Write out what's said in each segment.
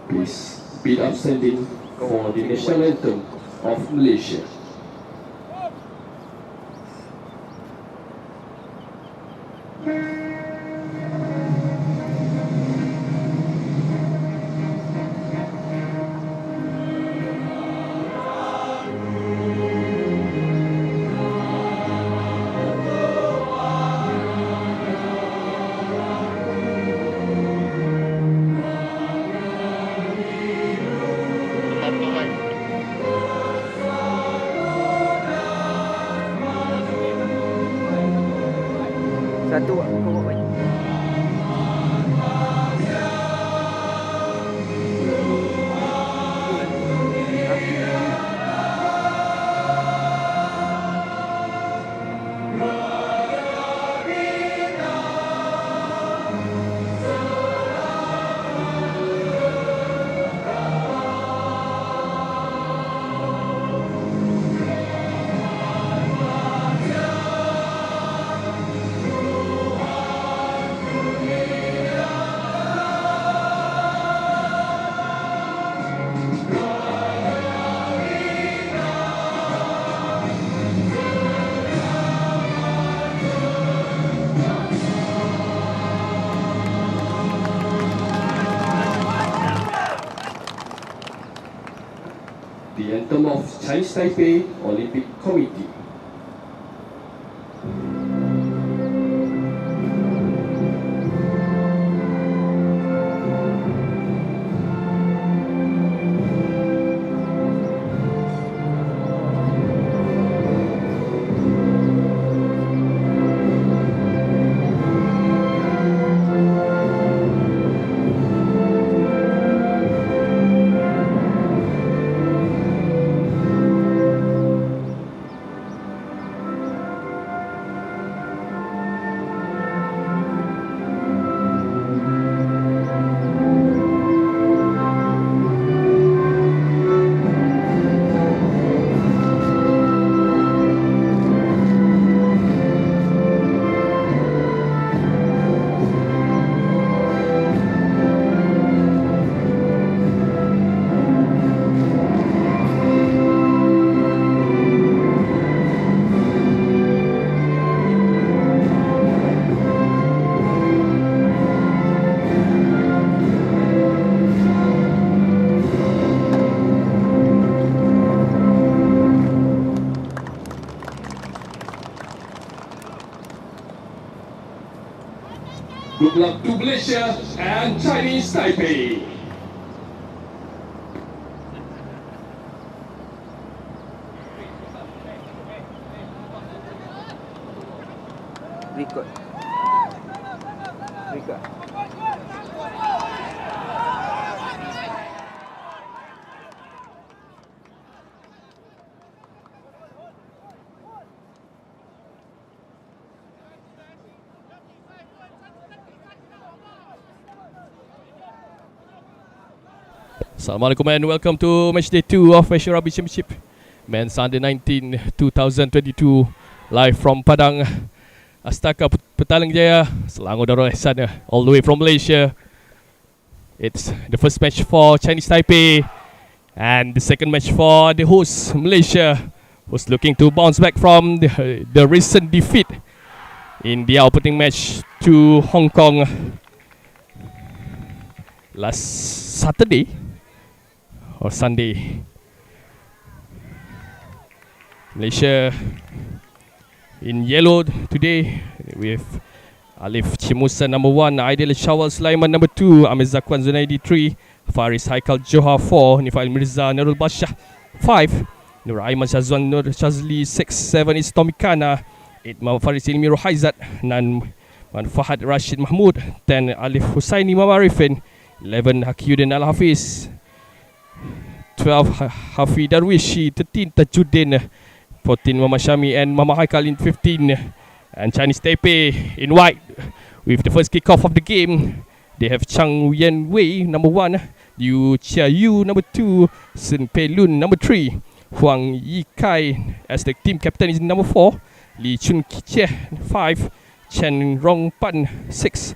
Please beat up standing for the national anthem of Malaysia. Satu kau buat. The anthem of Chinese Taipei Olympic Committee. Good luck to Malaysia and Chinese Taipei. Record. Record. Assalamualaikum and welcome to match day 2 of Malaysia Rugby Championship Men's Under 19 2022, live from Padang Astaka Petaling Jaya, Selangor Darul Ehsan, all the way from Malaysia. It's the first match for Chinese Taipei and the second match for the host Malaysia, who's looking to bounce back from the recent defeat in the opening match to Hong Kong last Saturday or Sunday. Malaysia in yellow today with Alif Chimusa number 1, Aidil Shawal Sulaiman number 2, Amir Zakwan Zunaidi 3, Faris Haikal Johar 4, Nifail Mirza Nurul Bashah 5, Nur Aiman Shazwan Nur Shazli 6, 7 is Tomikana, 8 Muhammad Faris Ilmi Rohaizat, 9 Fahad Rashid Mahmud, 10 Alif Husaini Mama Arifin, 11 Hakiuddin Al Hafiz, 12 Hafi Darwishi, 13 Tajuddin, 14 Mama Shami and Mama Haikal in 15. And Chinese Taipei in white with the first kickoff of the game. They have Chang Yen Wei number 1, Liu Chia Yu number 2, Sun Pei Lun number 3, Huang Yi Kai as the team captain is number 4, Li Chun Kiche 5, Chen Rong Pan 6,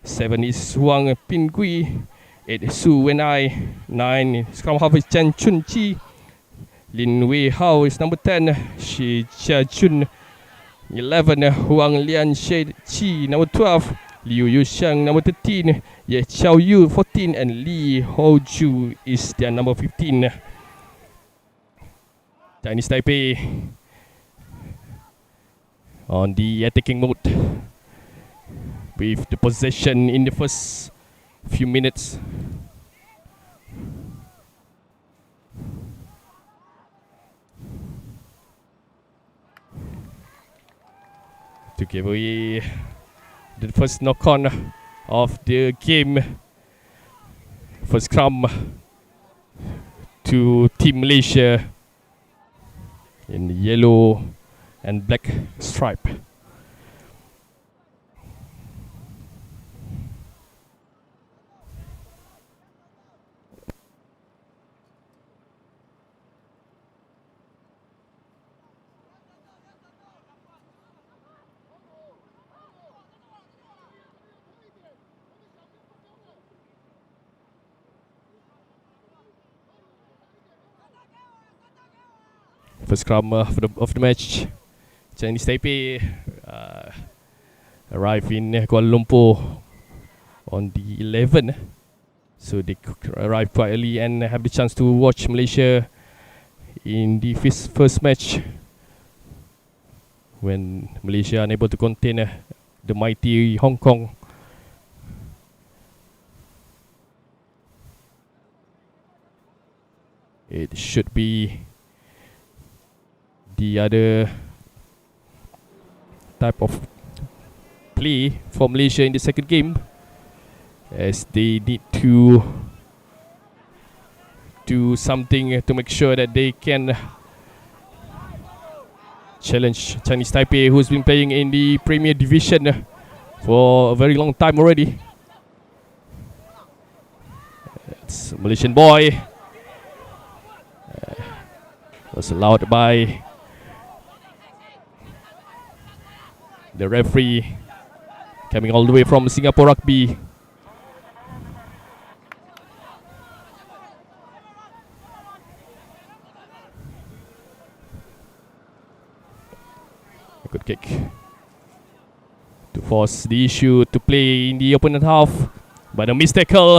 7 is Wang Pin Gui, 8 Su Wenai. 9 scrum half is Chen Chun Chi. Lin Wei Hao is number 10. Shi Chia Chun. 11 Huang Lian She Chi, number 12. Liu Yuxiang, number 13. Ye Xiao Yu, 14. And Li Ho Ju is their number 15. Chinese Taipei on the attacking mode with the possession in the first few minutes. To give away the first knock-on of the game. First scrum to Team Malaysia in yellow and black stripe. First scrum of the match. Chinese Taipei arrive in Kuala Lumpur on the 11th. So they arrive quite early and have the chance to watch Malaysia in the first match when Malaysia unable to contain the mighty Hong Kong. It should be the other type of play for Malaysia in the second game, as they need to do something to make sure that they can challenge Chinese Taipei, who's been playing in the Premier Division for a very long time already. It's a Malaysian boy. Was allowed by the referee, coming all the way from Singapore Rugby. A good kick to force the issue to play in the opponent half, but a missed tackle.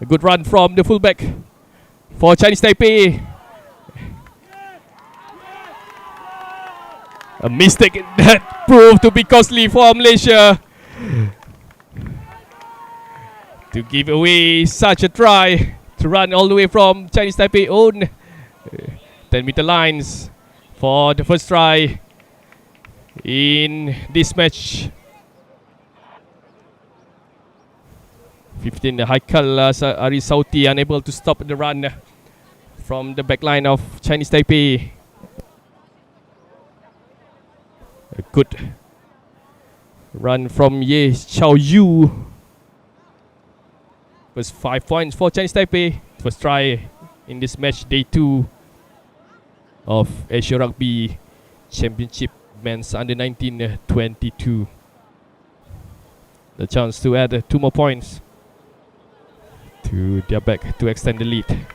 A good run from the fullback for Chinese Taipei. A mistake that proved to be costly for Malaysia to give away such a try to run all the way from Chinese Taipei own 10-meter lines for the first try in this match. 15 Haikal Ari Sauti unable to stop the run from the back line of Chinese Taipei. A good run from Ye Xiao Yu. Was 5 points for Chinese Taipei. First try in this match, day 2 of Asia Rugby Championship Men's Under 19 22. The chance to add 2 more points to their back to extend the lead.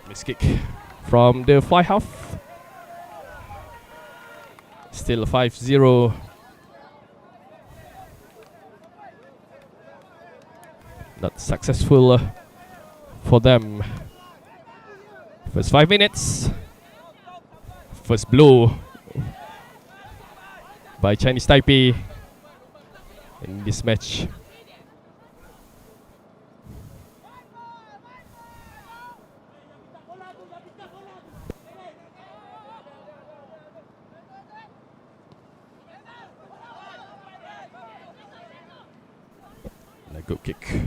Miss kick from the fly half. Still 5-0. Not successful for them. First 5 minutes. First blow by Chinese Taipei in this match. And a good kick.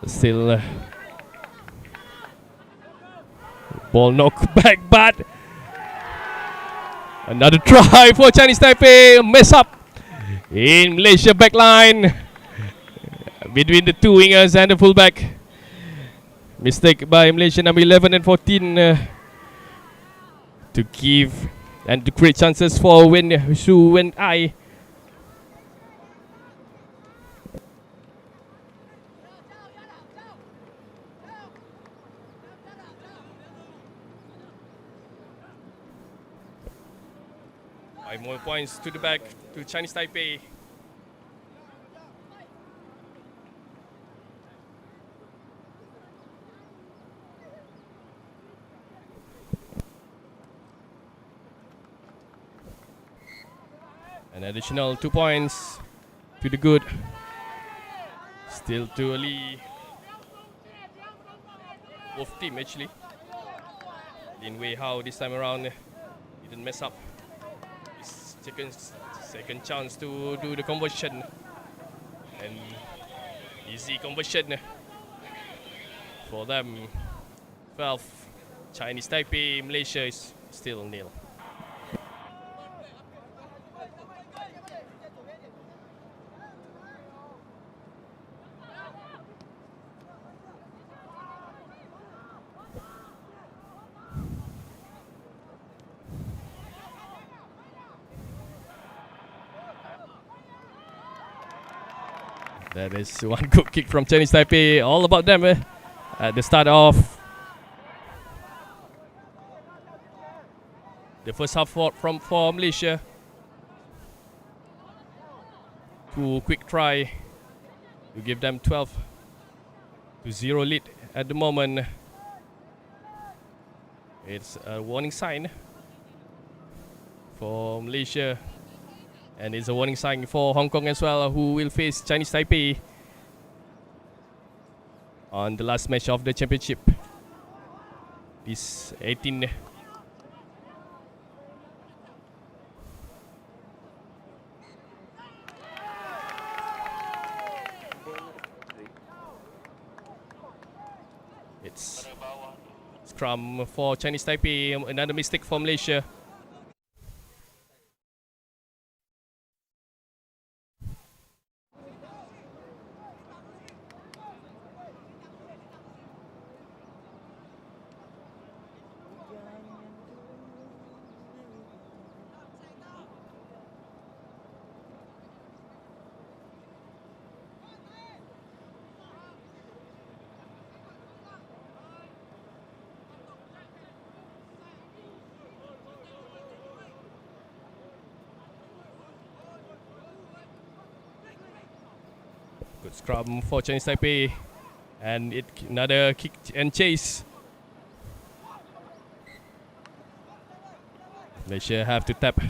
Still ball knocked back, but another try for Chinese Taipei. Mess up in Malaysia backline between the two wingers and the fullback. Mistake by Malaysia number 11 and 14 to give and to create chances for Wen Shu Wen Ai. Five more points to the back to Chinese Taipei. An additional 2 points to the good. Still too early. Both team actually. Lin Wei Hao this time around didn't mess up. His second chance to do the conversion. And easy conversion for them. 12. Chinese Taipei, Malaysia is still nil. That is one good kick from Chinese Taipei. All about them at the start of the first half for Malaysia. 2 quick try to give them 12-0 lead at the moment. It's a warning sign for Malaysia. And it's a warning sign for Hong Kong as well, who will face Chinese Taipei on the last match of the championship. This 18. It's scrum for Chinese Taipei, another mistake for Malaysia. Good scrum for Chinese Taipei, and another kick and chase. Malaysia have to tap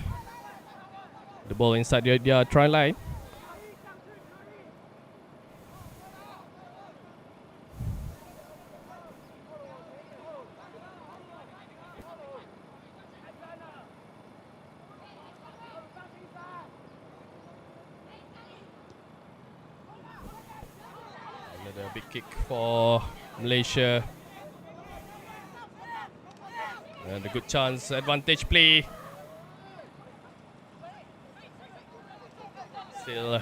the ball inside their try line. Another big kick for Malaysia. And a good chance, advantage play. Still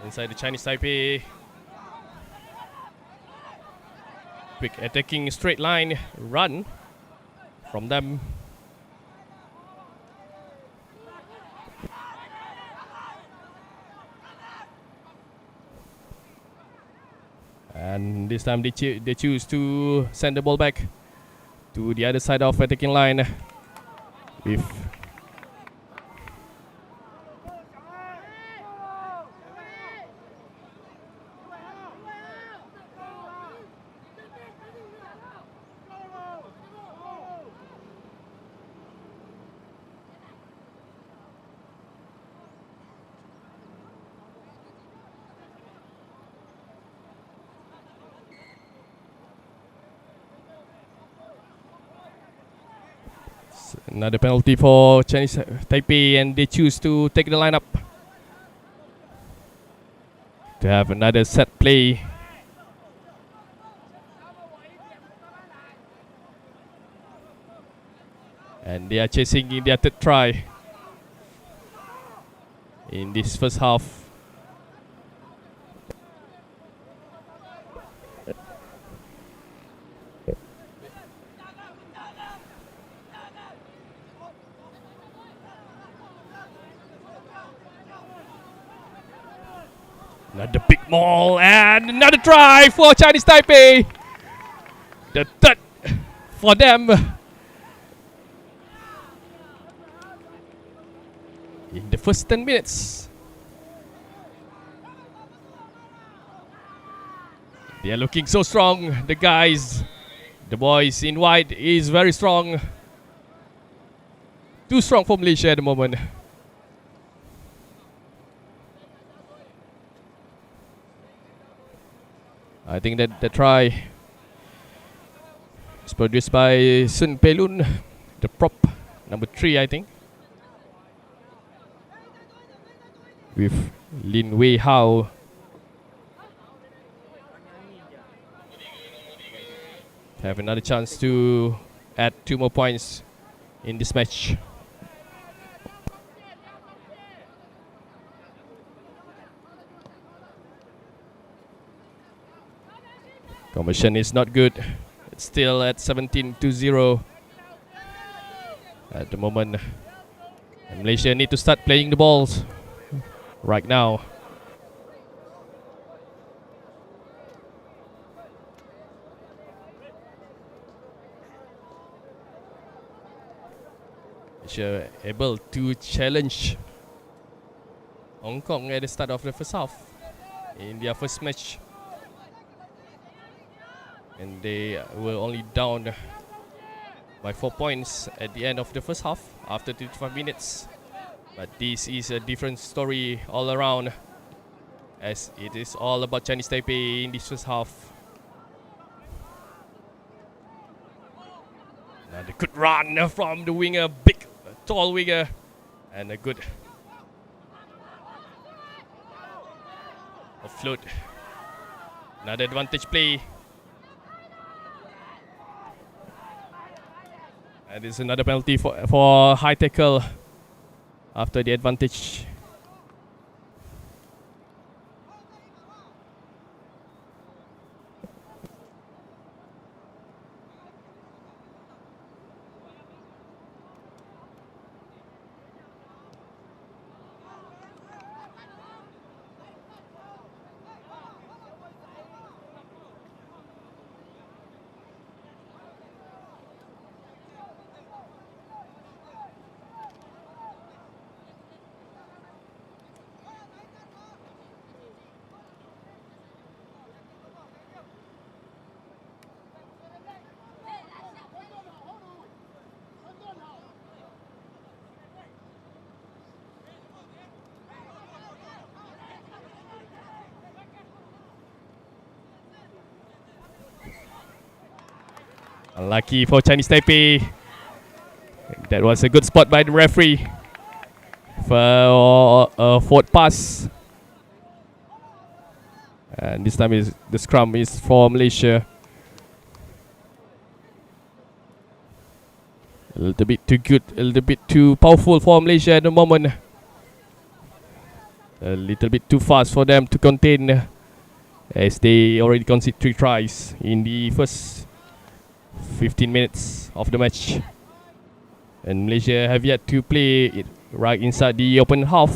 inside the Chinese Taipei. Quick attacking straight line run from them. And this time they choose to send the ball back to the other side of attacking line. With another penalty for Chinese Taipei, and they choose to take the lineup to have another set play And they are chasing in their third try in this first half. Another big maul and another try for Chinese Taipei. The third for them. In the first 10 minutes. They are looking so strong. The guys, the boys in white is very strong. Too strong for Malaysia at the moment. I think that the try is produced by Sun Pelun, the prop, number 3 I think. With Lin Wei Hao. Have another chance to add 2 more points in this match. Conversion is not good. It's still at 17-0 at the moment. And Malaysia need to start playing the balls right now. Malaysia able to challenge Hong Kong at the start of the first half in their first match. And they were only down by 4 points at the end of the first half after 25 minutes. But this is a different story all around, as it is all about Chinese Taipei in this first half. Another good run from the winger, big, tall winger, and a good offload. Another advantage play. And it's another penalty for high tackle after the advantage. Unlucky for Chinese Taipei. That was a good spot by the referee for a forward pass. And this time the scrum is for Malaysia. A little bit too good, a little bit too powerful for Malaysia at the moment. A little bit too fast for them to contain, as they already conceded 3 tries in the first 15 minutes of the match. And Malaysia have yet to play it right inside the open half.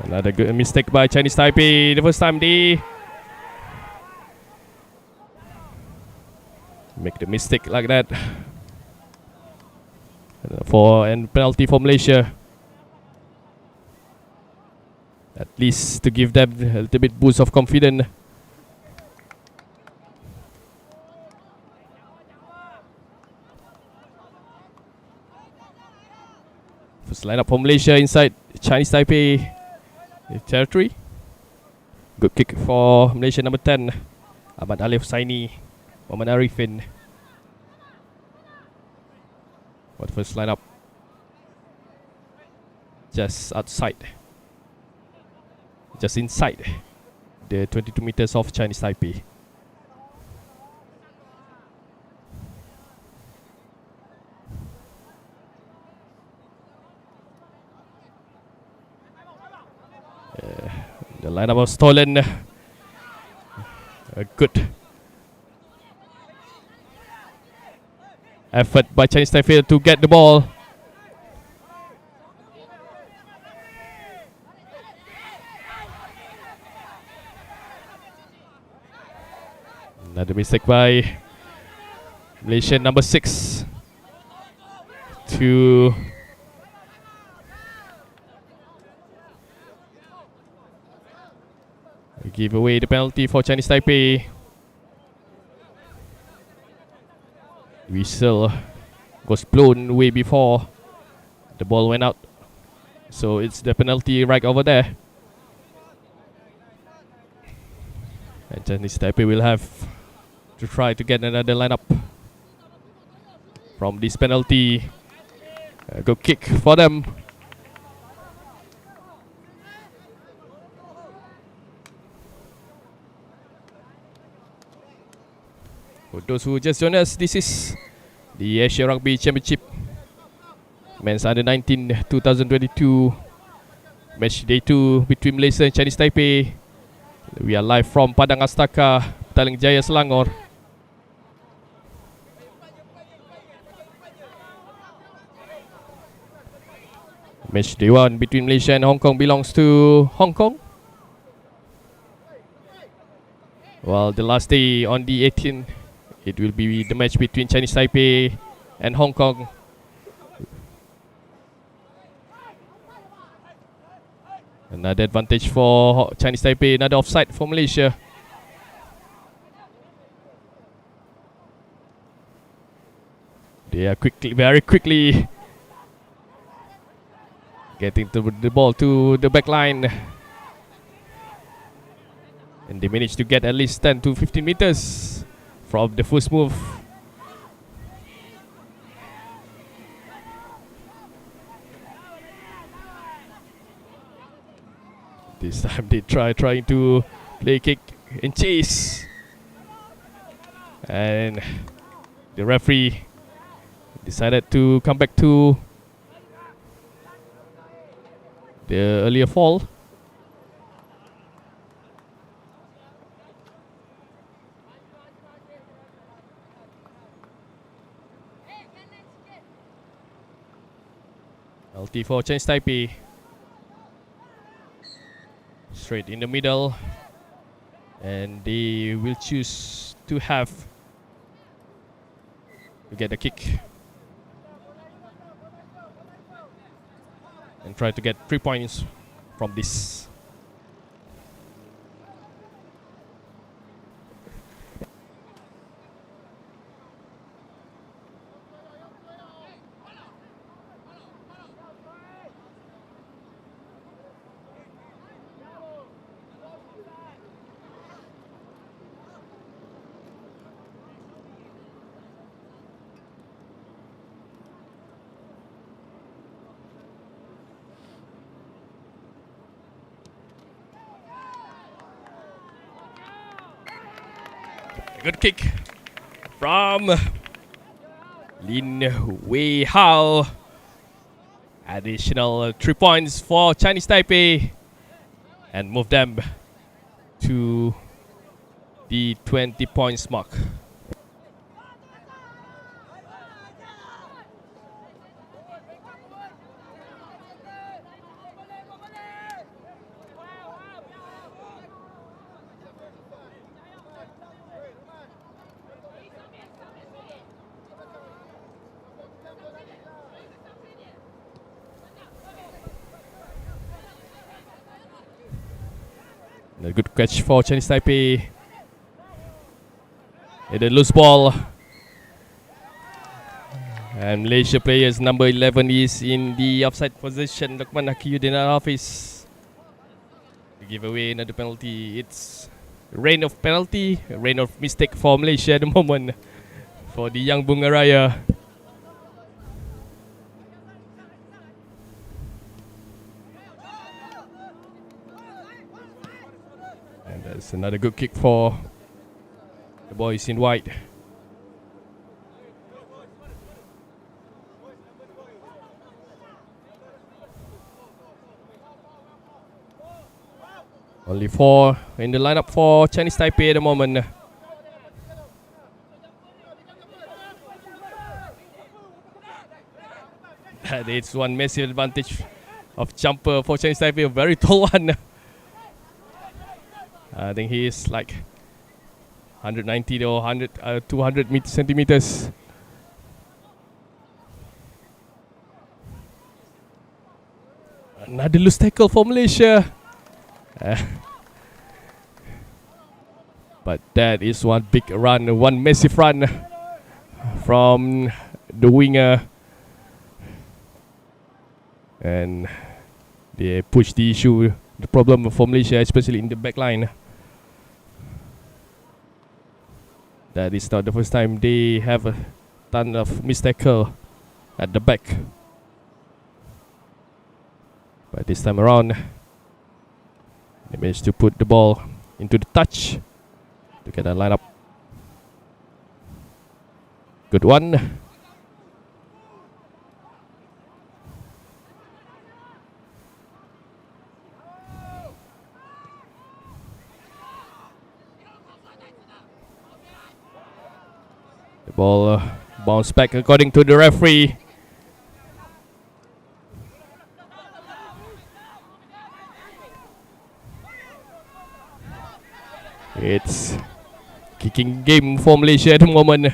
Another good mistake by Chinese Taipei. The first time they make the mistake like that. And penalty for Malaysia. At least to give them a little bit boost of confidence. First lineup for Malaysia inside Chinese Taipei territory. Good kick for Malaysia number 10, Ahmad Alif Saini, Mohamed Arifin. What first lineup? Just outside. Just inside the 22 meters of Chinese Taipei. The lineup was stolen. A good effort by Chinese Taipei to get the ball. Another mistake by Malaysian number 6 to give away the penalty for Chinese Taipei. Whistle was blown way before the ball went out, so it's the penalty right over there. And Chinese Taipei will have to try to get another lineup from this penalty. Good kick for them. For those who just joined us, this is the Asia Rugby Championship Men's Under 19 2022 Match Day 2 between Malaysia and Chinese Taipei. We are live from Padang Astaka, Petaling Jaya, Selangor. Match Day 1 between Malaysia and Hong Kong belongs to Hong Kong, while the last day on the 18th, it will be the match between Chinese Taipei and Hong Kong. Another advantage for Chinese Taipei, another offside for Malaysia. They are very quickly getting the ball to the back line. And they managed to get at least 10 to 15 meters from the first move. This time they trying to play kick and chase. And the referee decided to come back to the earlier fall. LT for Chinese Taipei. Straight in the middle. And they will choose to have to get a kick and try to get 3 points from this. Good kick from Lin Wei Hao. Additional 3 points for Chinese Taipei and move them to the 20 points mark. A good catch for Chinese Taipei. And a loose ball. And Malaysia players number 11 is in the offside position. Lokman Hakiyuddin Hafiz. Give away another penalty. It's rain of penalty, rain of mistake for Malaysia at the moment for the young Bunga Raya. And that's another good kick for the boys in white. Only 4 in the lineup for Chinese Taipei at the moment. That is one massive advantage of jumper for Chinese Taipei, a very tall one. I think he is like 190 or 200 centimeters. Another loose tackle for Malaysia. But that is one big run, one massive run from the winger. And they push the issue, the problem for Malaysia, especially in the back line. That is not the first time they have a ton of missed tackle at the back. But this time around, they managed to put the ball into the touch to get a lineup. Good one. The ball bounced back according to the referee. It's kicking game for Malaysia at the moment.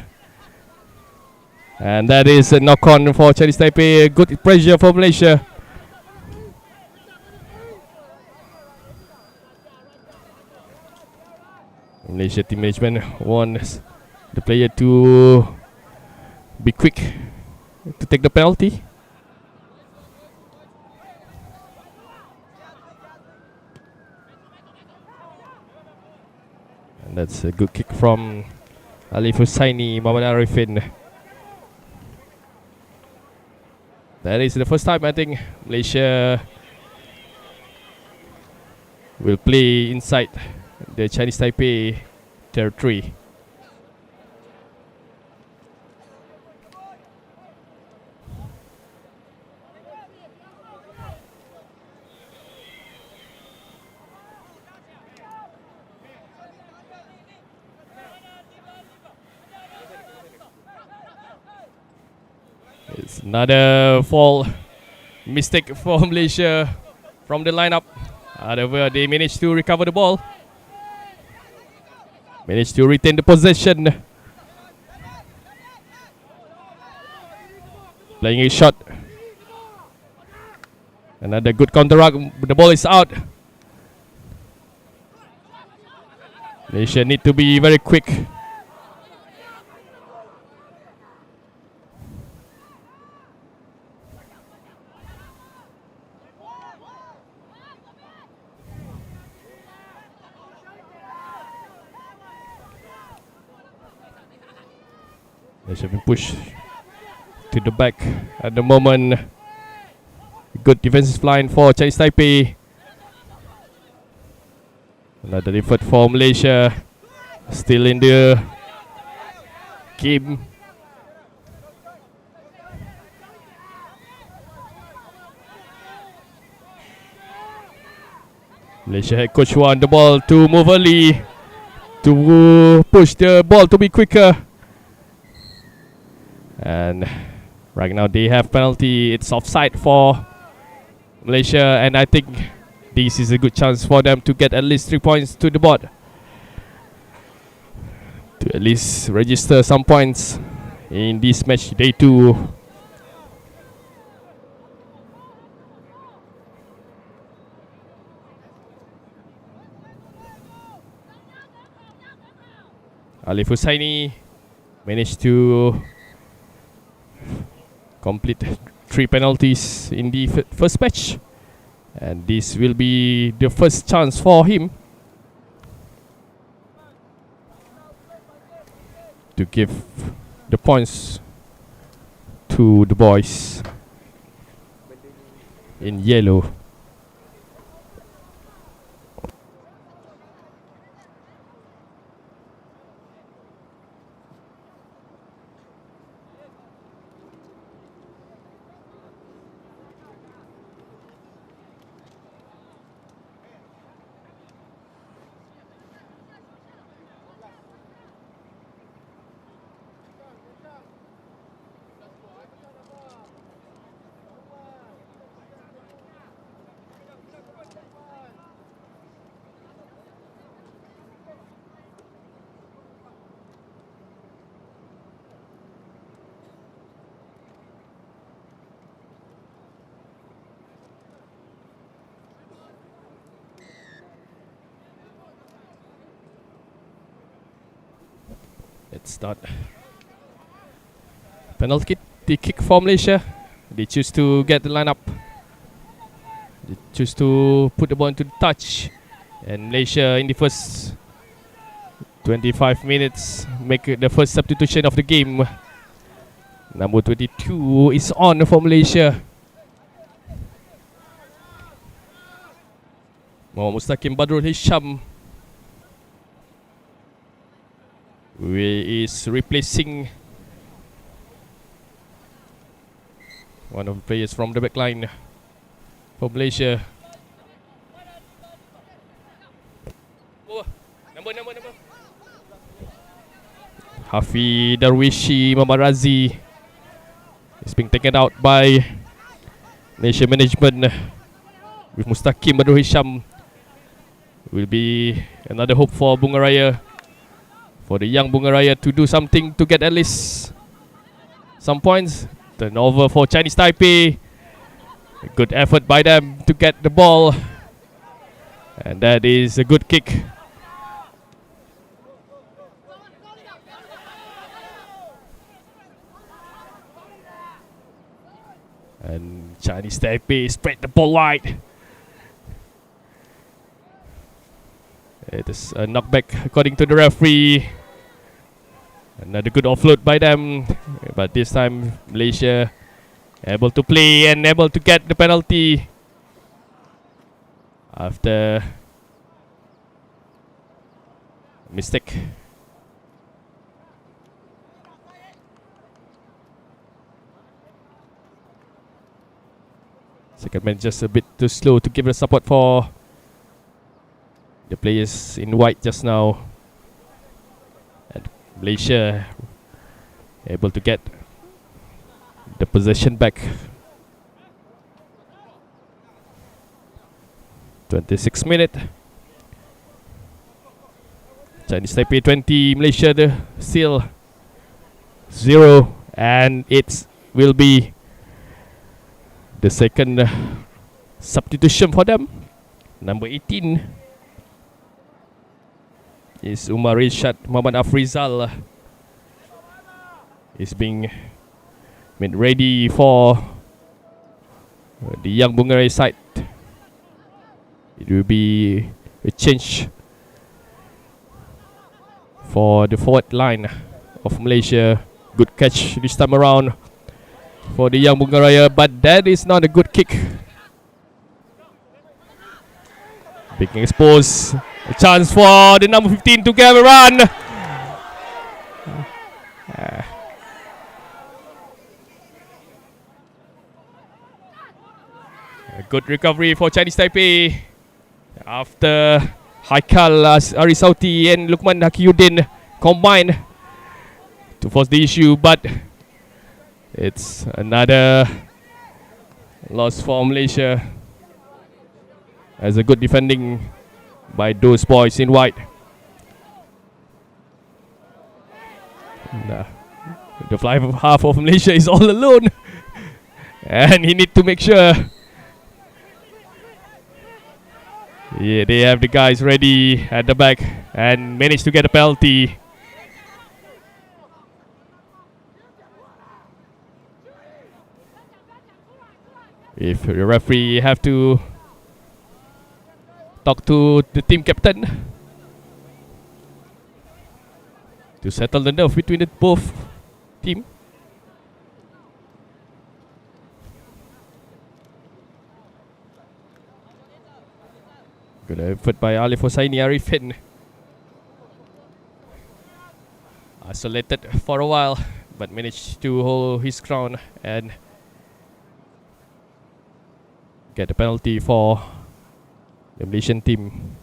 And that is a knock-on for Chinese Taipei. Good pressure for Malaysia. Malaysia team management wants the player to be quick to take the penalty. And that's a good kick from Alif Hussaini, Muhammad Arifin. That is the first time I think Malaysia will play inside the Chinese Taipei territory. It's another fall mistake for Malaysia from the lineup. However, they managed to recover the ball. Managed to retain the possession. Playing a shot. Another good counter-attack. The ball is out. Malaysia need to be very quick. They should be pushed to the back at the moment. Good defensive line for Chinese Taipei. Another effort for Malaysia. Still in the game. Malaysia head coach want the ball to move early, to push the ball to be quicker. And right now they have penalty. It's offside for Malaysia, and I think this is a good chance for them to get at least 3 points to the board, to at least register some points in this match, day 2. Alif Hussaini managed to complete 3 penalties in the first match, and this will be the first chance for him to give the points to the boys in yellow. It's not penalty kick for Malaysia. They choose to get the lineup. They choose to put the ball into the touch, and Malaysia in the first 25 minutes make the first substitution of the game. Number 22 is on for Malaysia. Muhammad Mustaqim Badrul Hisham is replacing one of the players from the back line for Malaysia. Number. Hafi Darwishi Mamarazi is being taken out by Malaysia management, with Mustaqim Badrul Hisham. Will be another hope for Bunga Raya, for the young Bunga Raya to do something to get at least some points. Turnover for Chinese Taipei. A good effort by them to get the ball, and that is a good kick. And Chinese Taipei spread the ball wide. It is a knockback according to the referee. Another good offload by them, but this time Malaysia able to play and able to get the penalty after mistake. Second man just a bit too slow to give the support for the players in white just now. And Malaysia able to get the possession back. 26 minute. Chinese Taipei 20, Malaysia still 0, and it will be the second substitution for them. Number 18 is Umar Rishad Muhammad Afrizal. Is being made ready for the young Bunga Raya side. It will be a change for the forward line of Malaysia. Good catch this time around for the young Bunga Raya, but that is not a good kick. Big expose. A chance for the number 15 to get a run. A good recovery for Chinese Taipei after Haikal Arisauti and Lukman Hakiyuddin combined to force the issue, but it's another loss for Malaysia, as a good defending by those boys in white. The fly half of Malaysia is all alone, and he need to make sure. Yeah, they have the guys ready at the back and managed to get a penalty. If the referee have to talk to the team captain to settle the nerve between the both team. Good effort by Alif Hossaini Arifin. Isolated for a while, but managed to hold his ground and get a penalty for the Malaysian team.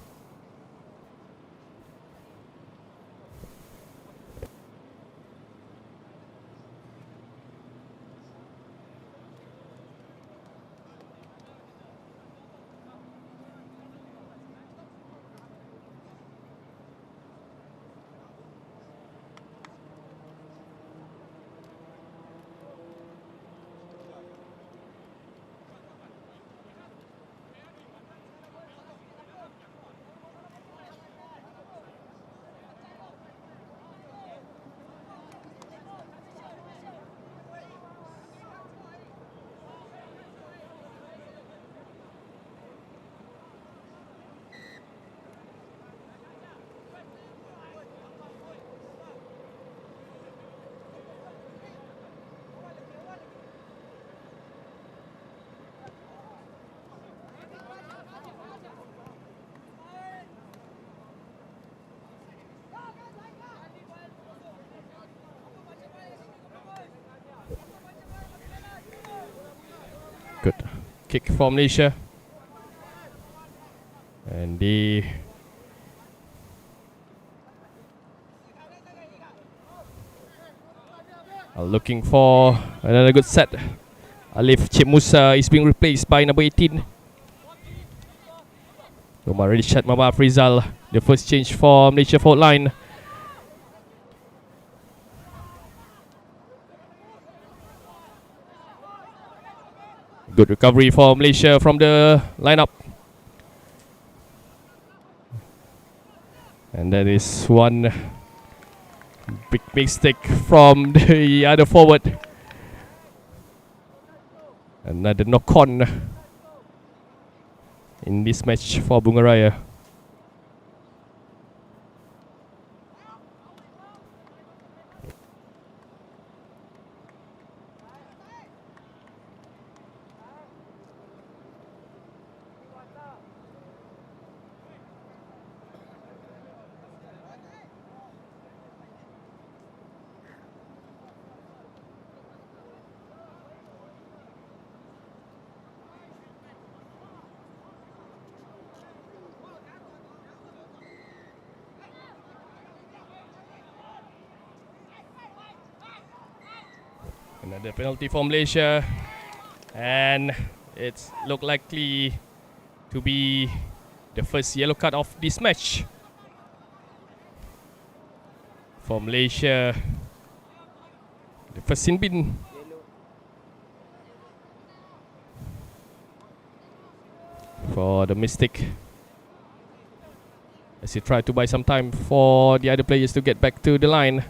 Good kick for Malaysia. And they are looking for another good set. Alif Cik Musa is being replaced by number 18. Umar Rishad Mama Afrizal, the first change for Malaysia forward line. Good recovery for Malaysia from the lineup. And that is one big mistake from the other forward. Another knock-on in this match for Bunga Raya. Another penalty for Malaysia, and it's look likely to be the first yellow card of this match for Malaysia. The first sin bin for the mistake, as he tried to buy some time for the other players to get back to the line.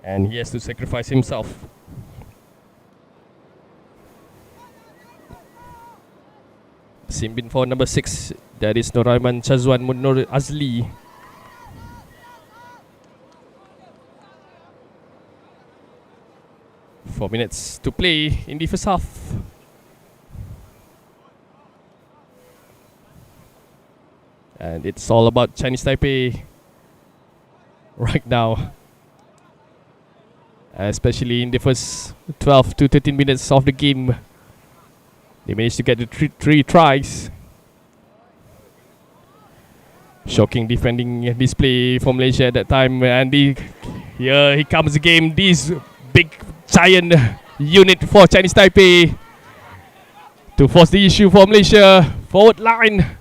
And he has to sacrifice himself. Simbin for number 6. That is Noraiman Chazwan Munur Azli. Four minutes to play in the first half. And it's all about Chinese Taipei right now. Especially in the first 12 to 13 minutes of the game. They managed to get the three tries. Shocking defending display from Malaysia at that time. And here comes the game. This big giant unit for Chinese Taipei to force the issue for Malaysia. Forward line.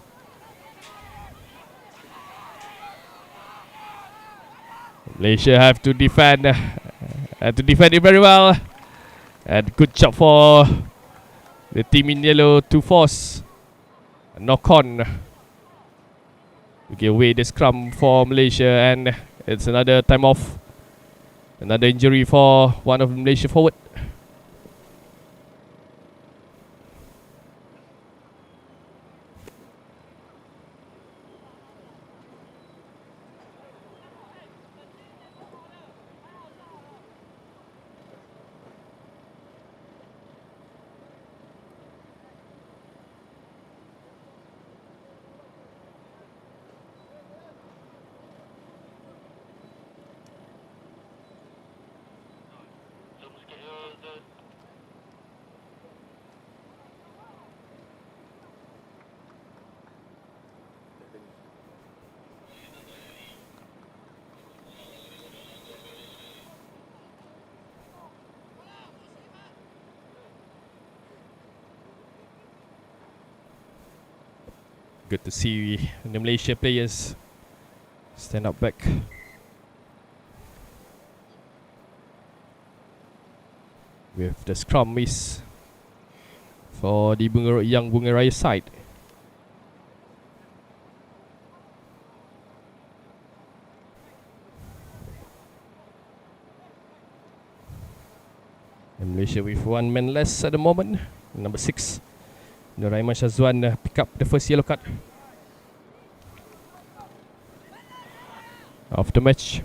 Malaysia have to defend. To defend it very well. And good job for the team in yellow to force a knock-on to give away the scrum for Malaysia. And it's another time off. Another injury for one of Malaysia forward. Good to see the Malaysia players stand up back. With the scrum miss for the young Bunga Raya side. And Malaysia with one man less at the moment. Number 6. Noraiman Shazwan pick up the first yellow card of the match.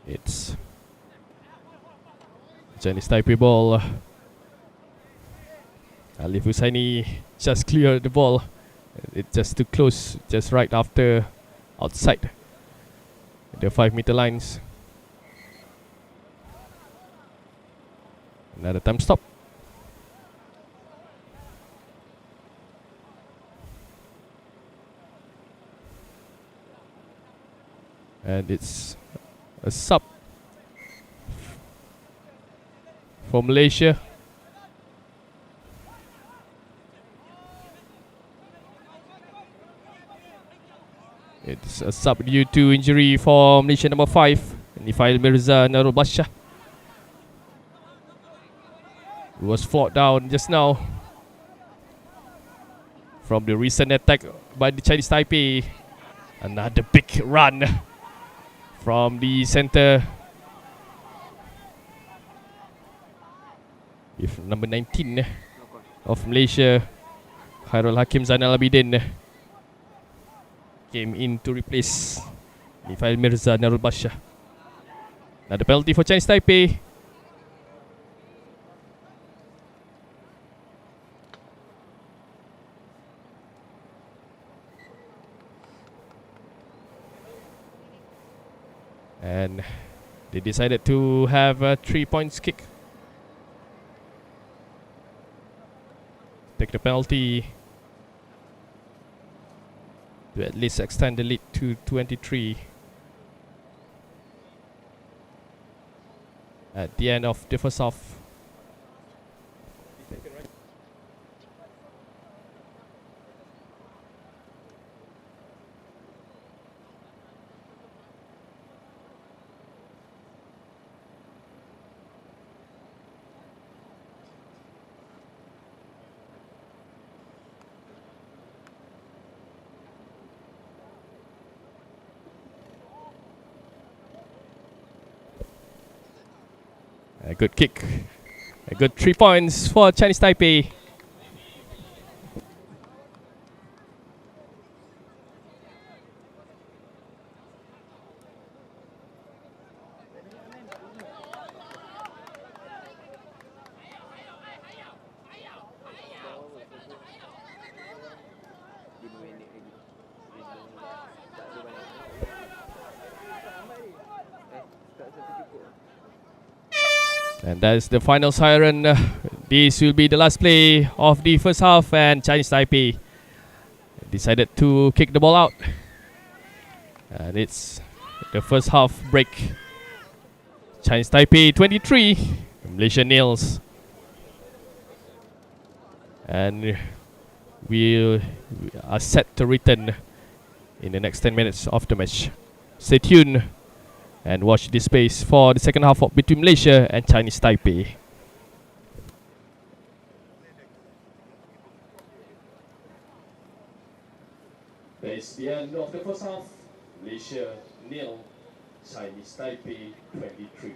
It's Chinese Taipei ball. Alif Husaini just cleared the ball. It's just too close, just right after outside the 5-meter lines. Another time stop. And it's a sub for Malaysia. It's a sub due to injury for Malaysia number 5, Nifail Mirza Narul Bashar, who was fought down just now from the recent attack by the Chinese Taipei. Another big run from the center with number 19 of Malaysia, Khairul Hakim Zainal Abidin, came in to replace Nifail Mirza Narul Bashar. Another penalty for Chinese Taipei. And they decided to have a 3 points kick. Take the penalty to at least extend the lead to 23 at the end of the first half. A good kick. A good 3 points for Chinese Taipei. And that is the final siren. This will be the last play of the first half, and Chinese Taipei decided to kick the ball out. And it's the first half break. Chinese Taipei 23, Malaysia nils. And we are set to return in the next 10 minutes of the match. Stay tuned and watch this space for the second half between Malaysia and Chinese Taipei. That is the end of the first half. Malaysia nil, Chinese Taipei 23.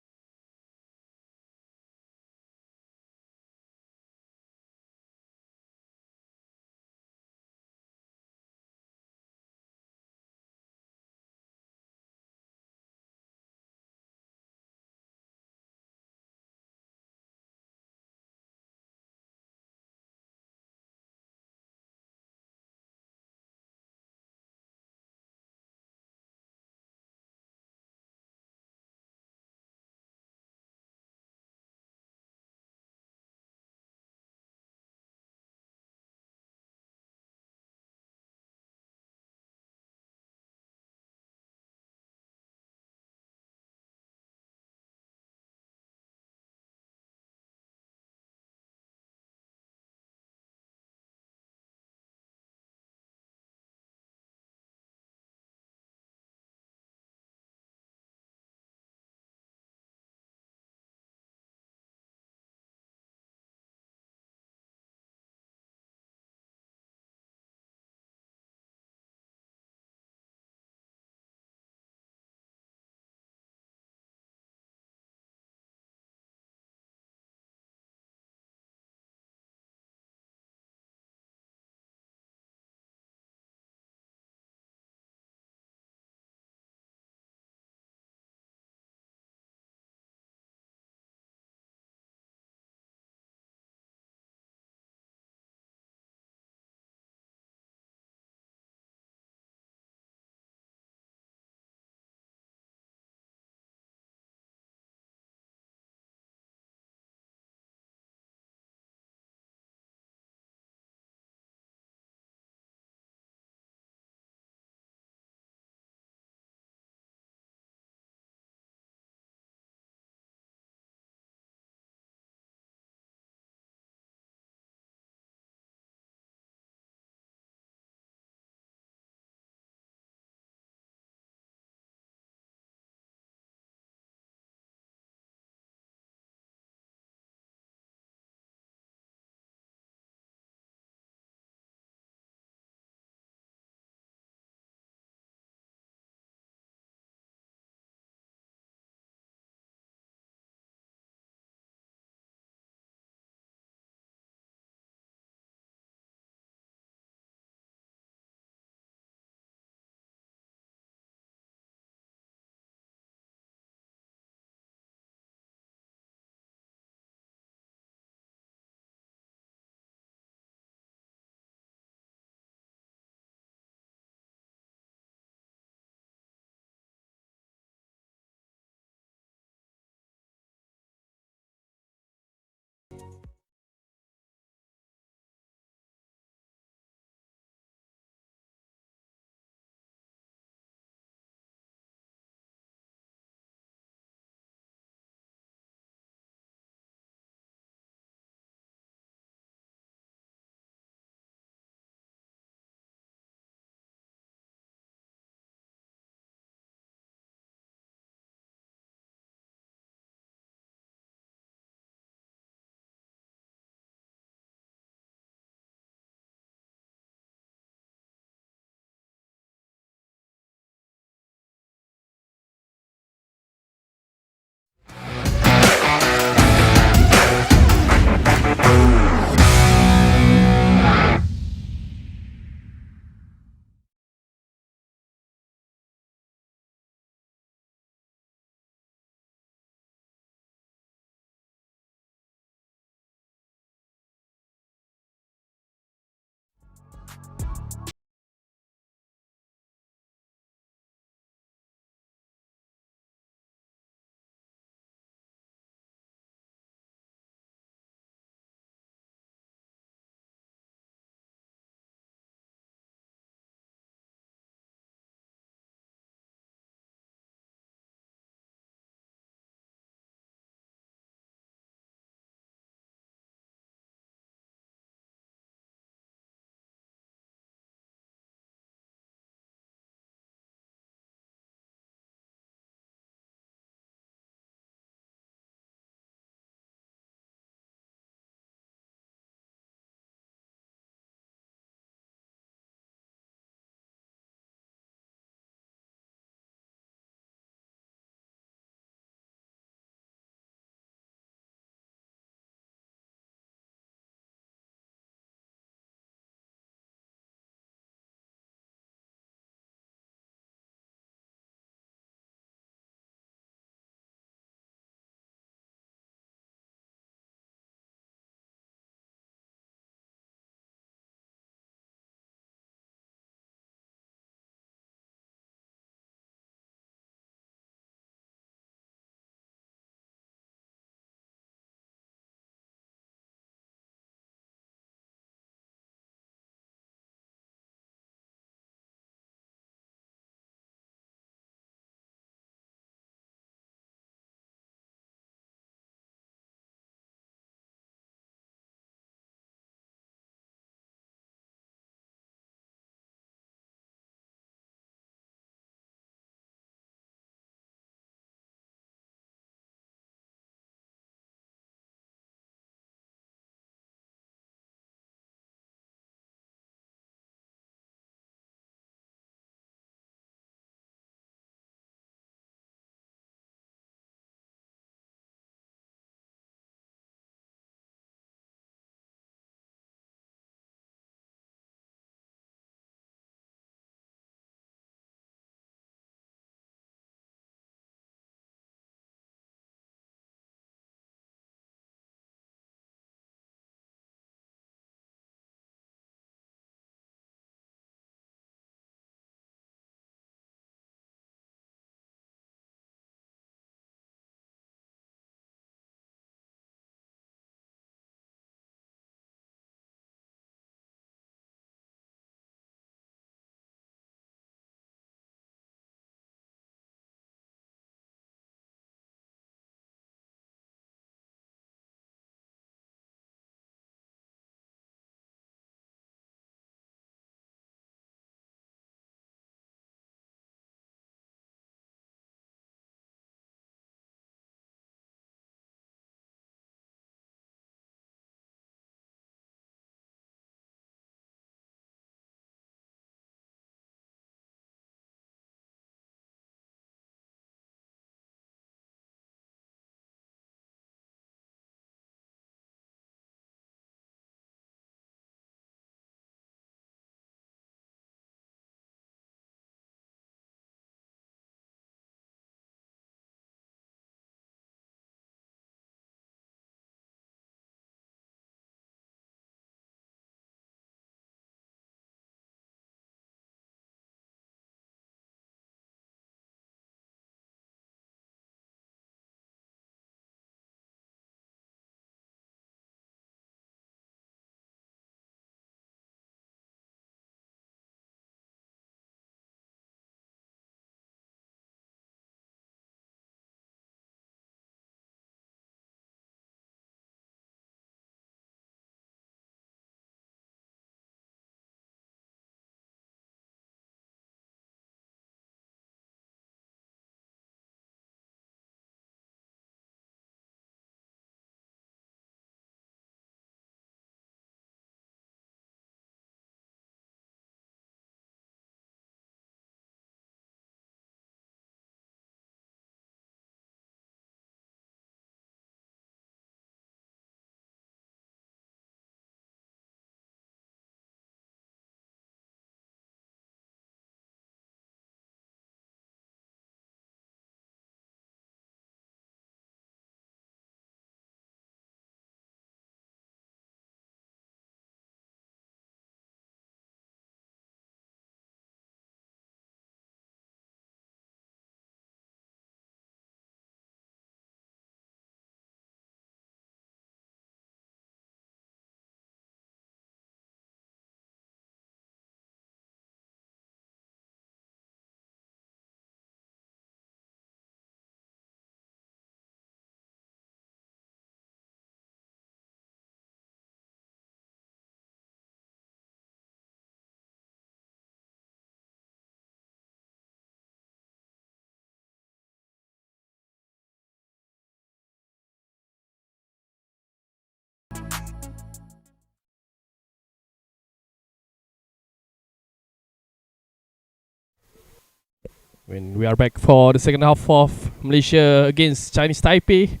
When we are back for the second half of Malaysia against Chinese Taipei,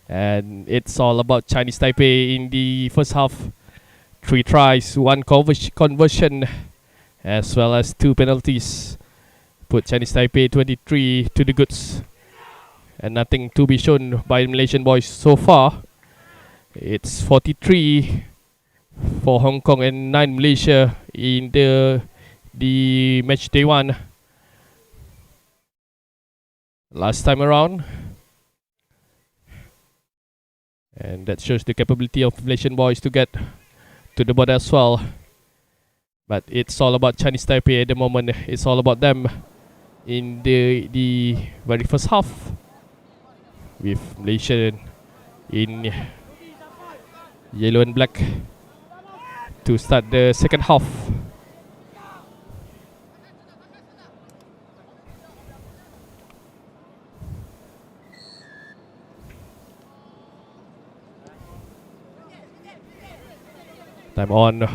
and it's all about Chinese Taipei in the first half. 3 tries, 1 conversion, as well as 2 penalties. Put Chinese Taipei 23 to the goods, and nothing to be shown by Malaysian boys so far. It's 43 for Hong Kong and 9 Malaysia in the match day 1. Last time around, and that shows the capability of Malaysian boys to get to the border as well. But it's all about Chinese Taipei at the moment. It's all about them in the very first half, with Malaysia in yellow and black to start the second half. Time on,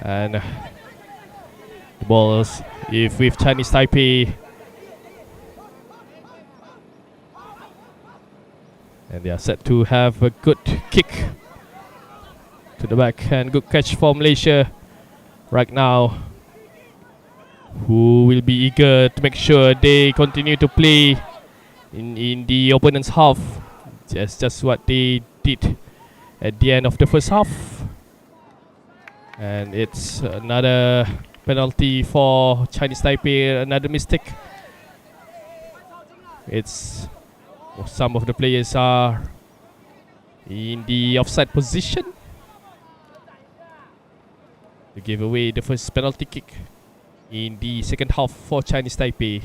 and the balls if with Chinese Taipei, and they are set to have a good kick to the back, and good catch for Malaysia right now, who will be eager to make sure they continue to play in the opponent's half. Just what they did at the end of the first half. And it's another penalty for Chinese Taipei, another mistake. It's some of the players are in the offside position to give away the first penalty kick in the second half for Chinese Taipei.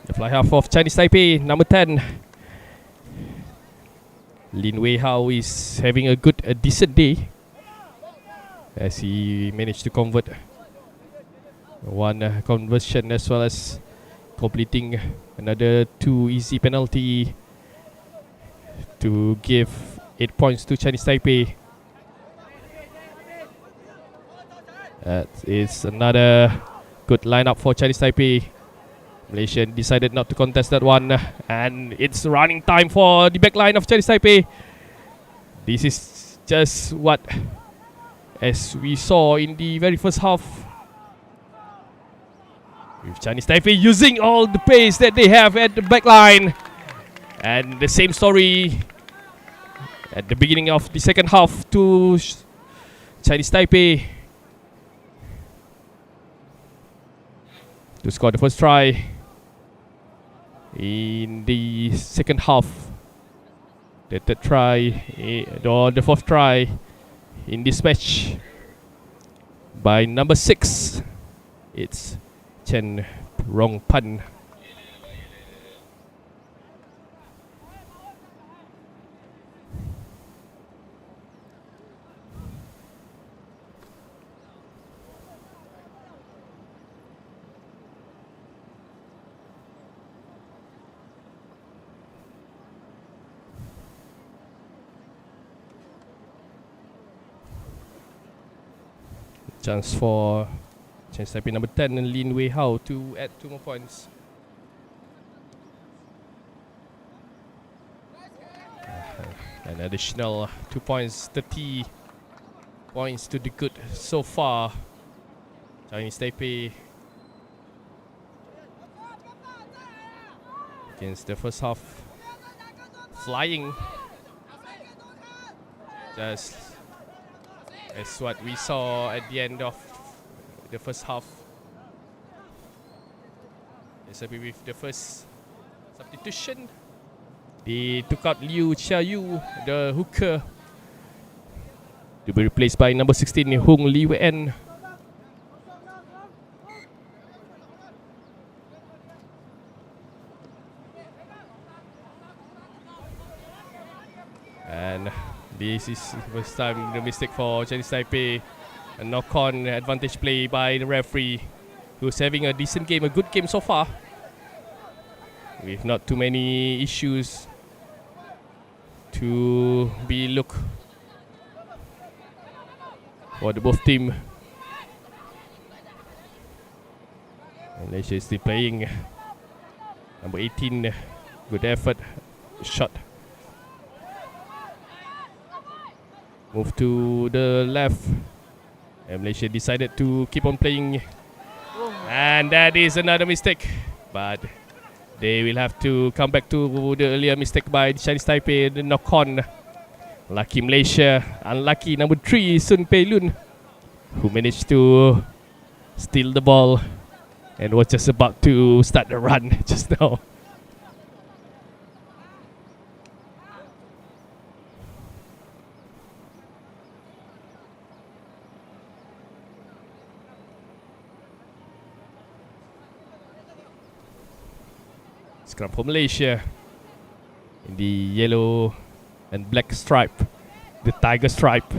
The fly half of Chinese Taipei, number 10. Lin Wei Hao is having a decent day, as he managed to convert 1 conversion, as well as completing another 2 easy penalty to give 8 points to Chinese Taipei. That is another good lineup for Chinese Taipei. Malaysia decided not to contest that one, and it's running time for the back line of Chinese Taipei. This is just what as we saw in the very first half, with Chinese Taipei using all the pace that they have at the back line. And the same story at the beginning of the second half to Chinese Taipei to score the first try in the second half. The third try, or the fourth try in this match by number 6. It's Chen Rong Pan. Chance for Chinese Taipei number 10 and Lin Wei Hao to add 2 more points. An additional 2 points, 30 points to the good so far. Chinese Taipei against the first half flying, just as what we saw at the end of the first half. With the first substitution, they took out Liu Chia-yu, the hooker, to be replaced by number 16 Hung Li Wen. And this is the first time the mistake for Chinese Taipei A knock-on advantage play by the referee, who's having a decent game, a good game so far, with not too many issues to be look for the both team. Malaysia is still playing. Number 18, good effort, shot. Move to the left. And Malaysia decided to keep on playing. And that is another mistake. But they will have to come back to the earlier mistake by Chinese Taipei, the knock-on. Lucky Malaysia, unlucky number 3, Sun Pei Lun, who managed to steal the ball and was just about to start the run just now. Scrum for Malaysia in the yellow and black stripe, the tiger stripe.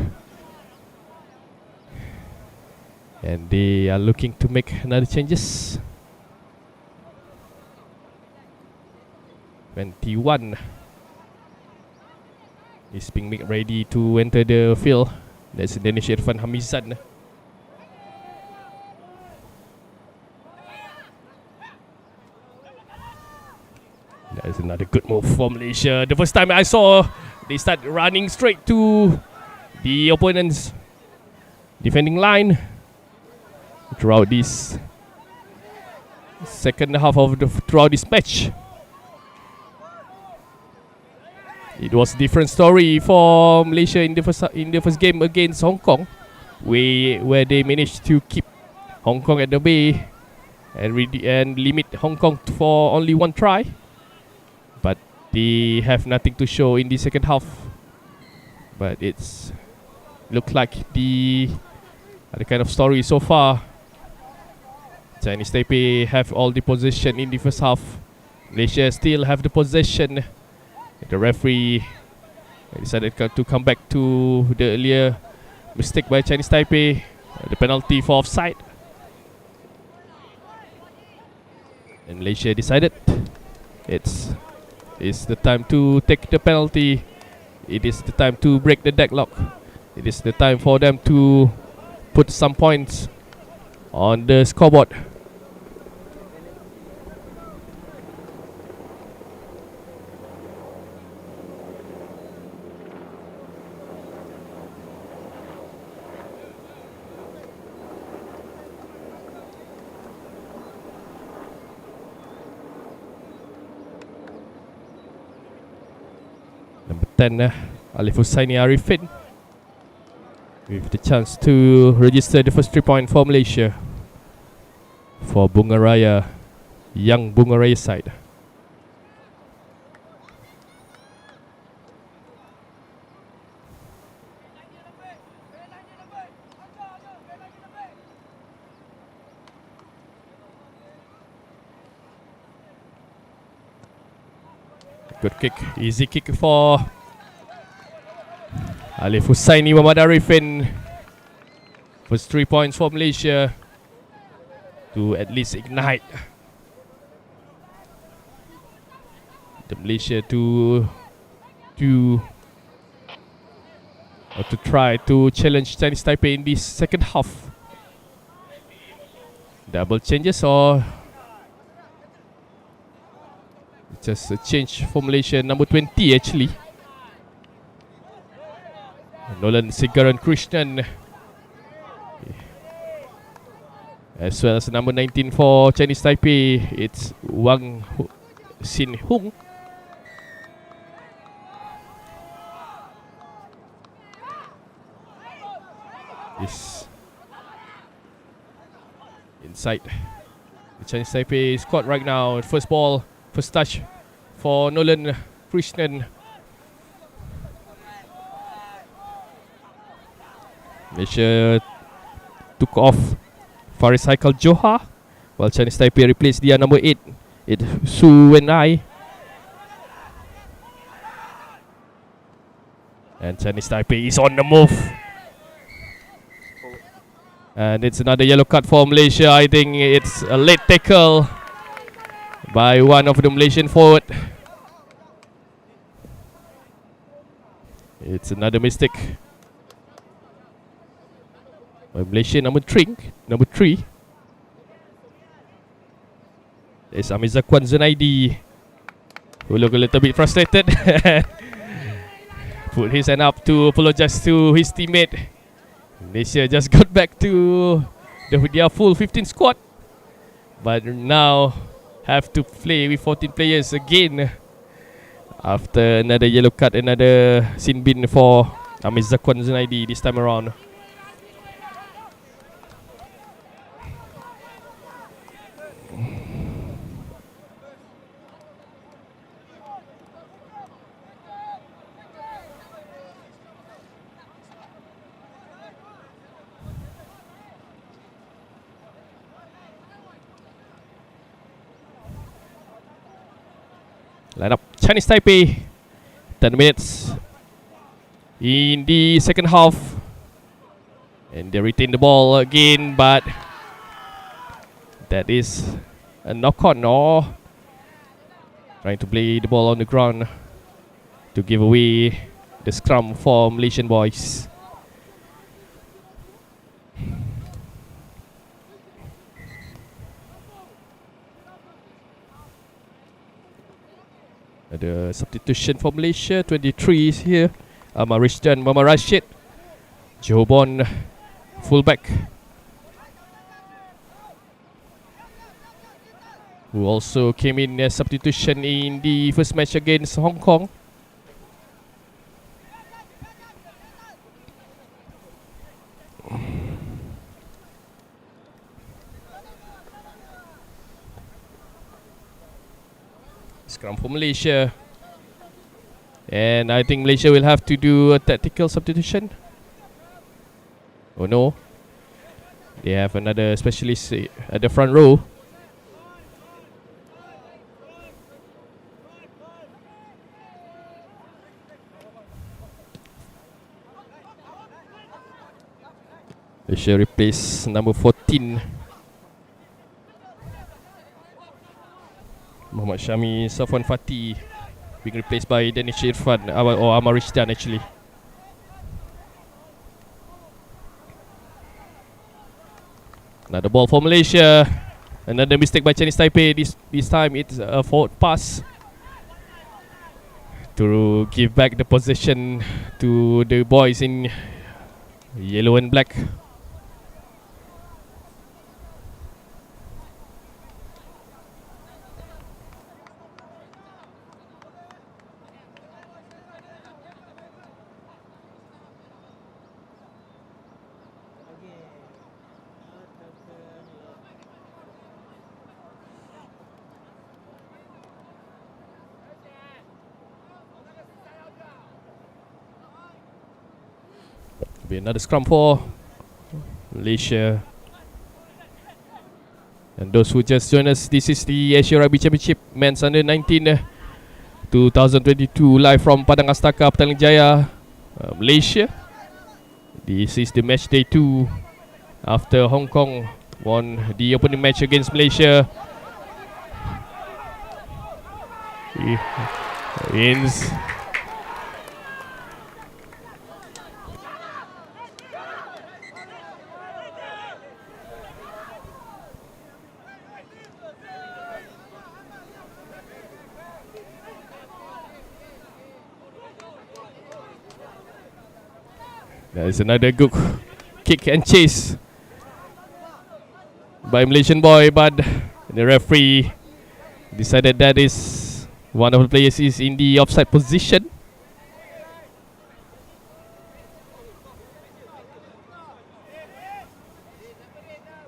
And they are looking to make another changes. 21 is being made ready to enter the field. That's Indonesia Irfan Hamizan. That's another good move for Malaysia. The first time I saw, they start running straight to the opponent's defending line throughout this second half of throughout this match. It was a different story for Malaysia in the first game against Hong Kong, where they managed to keep Hong Kong at the bay and limit Hong Kong for only one try. But they have nothing to show in the second half. But it's looked like the other kind of story so far. Chinese Taipei have all the possession in the first half. Malaysia still have the possession. The referee decided to come back to the earlier mistake by Chinese Taipei, the penalty for offside. And Malaysia decided it's the time to take the penalty. It is the time to break the deadlock. It is the time for them to put some points on the scoreboard. Number 10, Alif Hussaini Arifin, with the chance to register the first 3 points for Malaysia for Bunga Raya, young Bunga Raya side. Good kick, easy kick for Alif Hussaini Muhammad Arifin. First 3 points for Malaysia to at least ignite the Malaysia to try to challenge Chinese Taipei in this second half. Double changes or just a change for Malaysia, number 20 actually. Nolan Sigaran Krishnan, as well as number 19 for Chinese Taipei, it's Wang Sin Hung. Is inside the Chinese Taipei squad right now. First ball, first touch for Nolan Krishnan. Malaysia took off Faris Haikal Johar, while Chinese Taipei replaced their number 8, it's Su Wenai. And Chinese Taipei is on the move. And it's another yellow card for Malaysia. I think it's a late tackle by one of the Malaysian forward. It's another mistake by Malaysia number 3. It's Zakwan Zunaidi, who look a little bit frustrated. Put his hand up to apologize to his teammate. Malaysia just got back to their full 15 squad, but now have to play with 14 players again after another yellow card, another sin bin for Zakwan Zunaidi this time around. Line up Chinese Taipei. 10 minutes in the second half, and they retain the ball again, but that is a knock-on, or trying to play the ball on the ground to give away the scrum for Malaysian boys. The substitution for Malaysia, 23 is here. Mama Rashid, Johobon, fullback, who also came in as substitution in the first match against Hong Kong. Scrum for Malaysia, and I think Malaysia will have to do a tactical substitution. Oh no, they have another specialist at the front row. Malaysia replace number 14, Muhammad Syami Safwan Fatih, being replaced by Danish Irfan, or Amar Rishdan actually. Another ball for Malaysia. Another mistake by Chinese Taipei. This time it's a forward pass to give back the possession to the boys in yellow and black. Be another scrum for Malaysia. And those who just joined us, this is the Asia Rugby Championship Men's Under 19 2022, live from Padang Astaka, Petaling Jaya, Malaysia. This is the match day 2 after Hong Kong won the opening match against Malaysia. Wins. There's another good kick and chase by Malaysian boy, but the referee decided that is one of the players is in the offside position.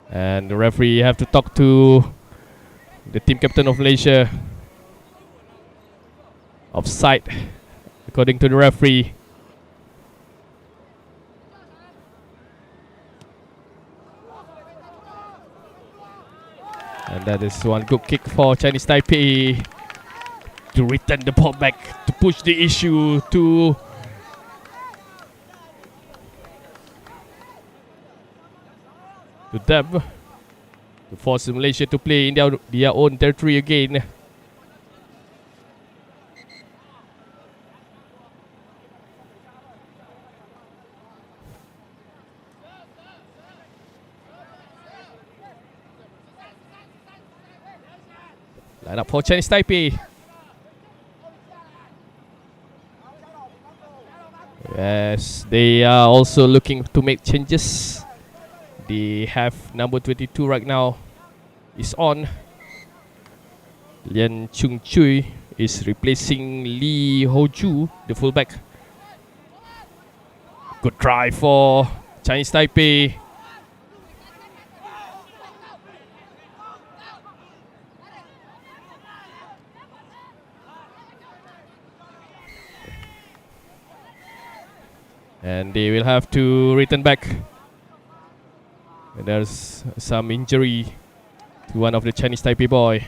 And the referee have to talk to the team captain of Malaysia. Offside, according to the referee. And that is one good kick for Chinese Taipei to return the ball back, to push the issue to to them to force Malaysia to play in their own territory again. Line up for Chinese Taipei. Yes, they are also looking to make changes. They have number 22 right now is on. Lian Chung Chui is replacing Lee Ho Ju, the fullback. Good try for Chinese Taipei. And they will have to return back. And there's some injury to one of the Chinese Taipei boy.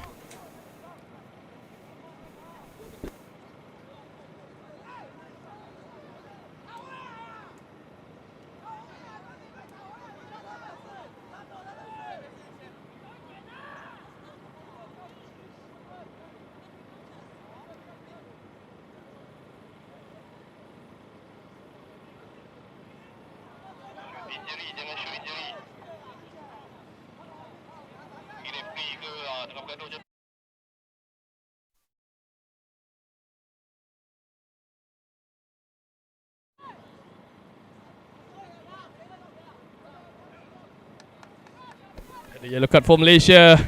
The yellow card for Malaysia.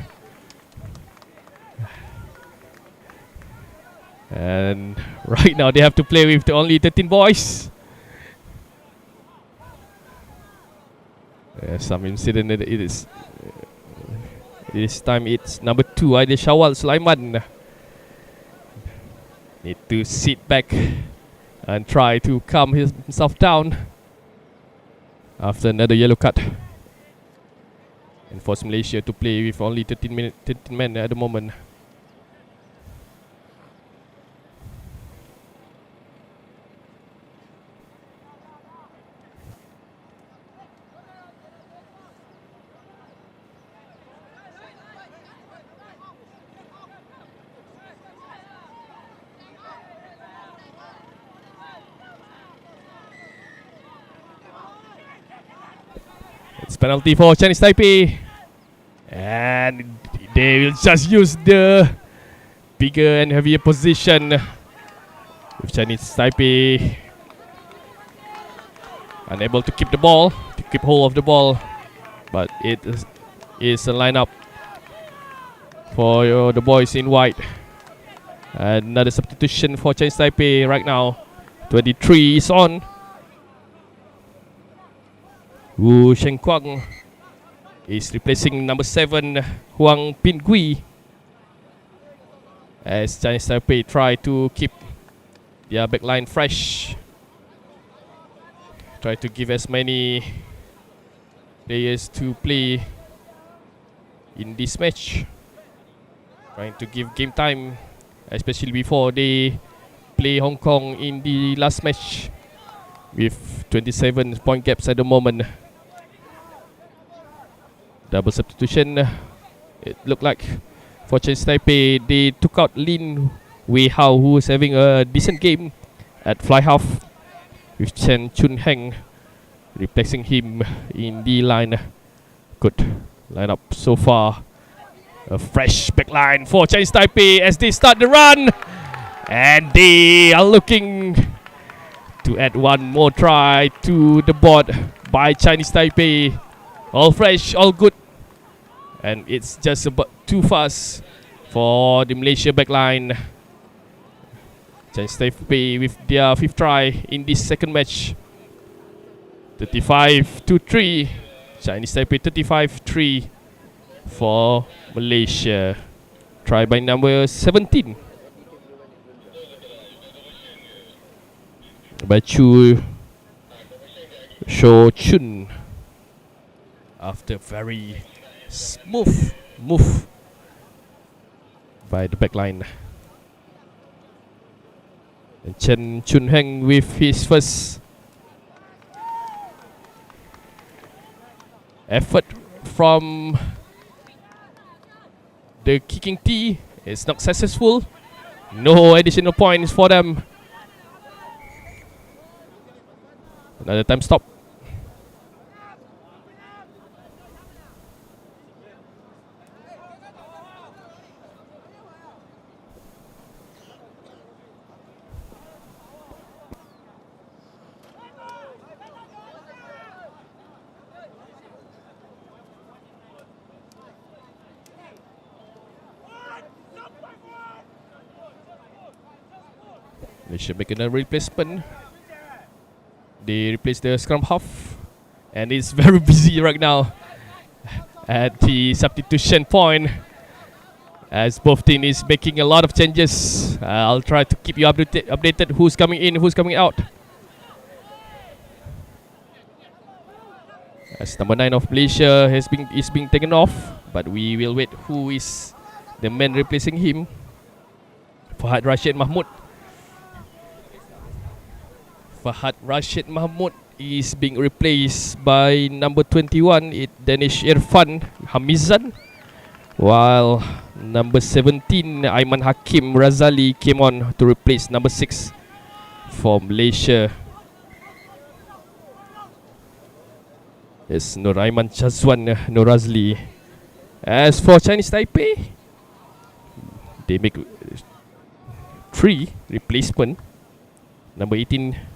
And right now they have to play with only 13 boys. Some incident that it is. This time it's number 2, Aidil Shawal Sulaiman. Need to sit back and try to calm himself down after another yellow card. And force Malaysia to play with only 13 men at the moment. It's penalty for Chinese Taipei. And they will just use the bigger and heavier position with Chinese Taipei unable to keep the ball, to keep hold of the ball. But it is a lineup for the boys in white. Another substitution for Chinese Taipei right now. 23 is on. Wu Shengguang is replacing number 7 Huang Pingui as Chinese Taipei try to keep their backline fresh. Try to give as many players to play in this match. Trying to give game time, especially before they play Hong Kong in the last match with 27 point gaps at the moment. Double substitution. It looked like for Chinese Taipei they took out Lin Wei Hao, who is having a decent game at fly half, with Chen Chun Heng replacing him in the line. Good lineup so far. A fresh backline for Chinese Taipei as they start the run, and they are looking to add one more try to the board by Chinese Taipei. All fresh, all good, and it's just about too fast for the Malaysia backline. Chinese Taipei with their 5th try in this second match. 35-3. Chinese Taipei 35-3 for Malaysia. Try by number 17 by Chu Sho Chun. After very smooth move by the backline. And Chen Chun Heng with his first effort from the kicking tee. It's not successful. No additional points for them. Another time stop. They should make another replacement. They replace the scrum half, and it's very busy right now at the substitution point, as both team is making a lot of changes. I'll try to keep you updated who's coming in, who's coming out. As number 9 of Malaysia is being taken off, but we will wait who is the man replacing him. Fahad Rashid Mahmud. Fahad Rashid Mahmud is being replaced by number 21, Danish Irfan Hamizan, while number 17, Aiman Hakim Razali, came on to replace number 6 for Malaysia. It's Nuraiman Chazwan Nurazli. As for Chinese Taipei, they make 3 replacement. Number 18,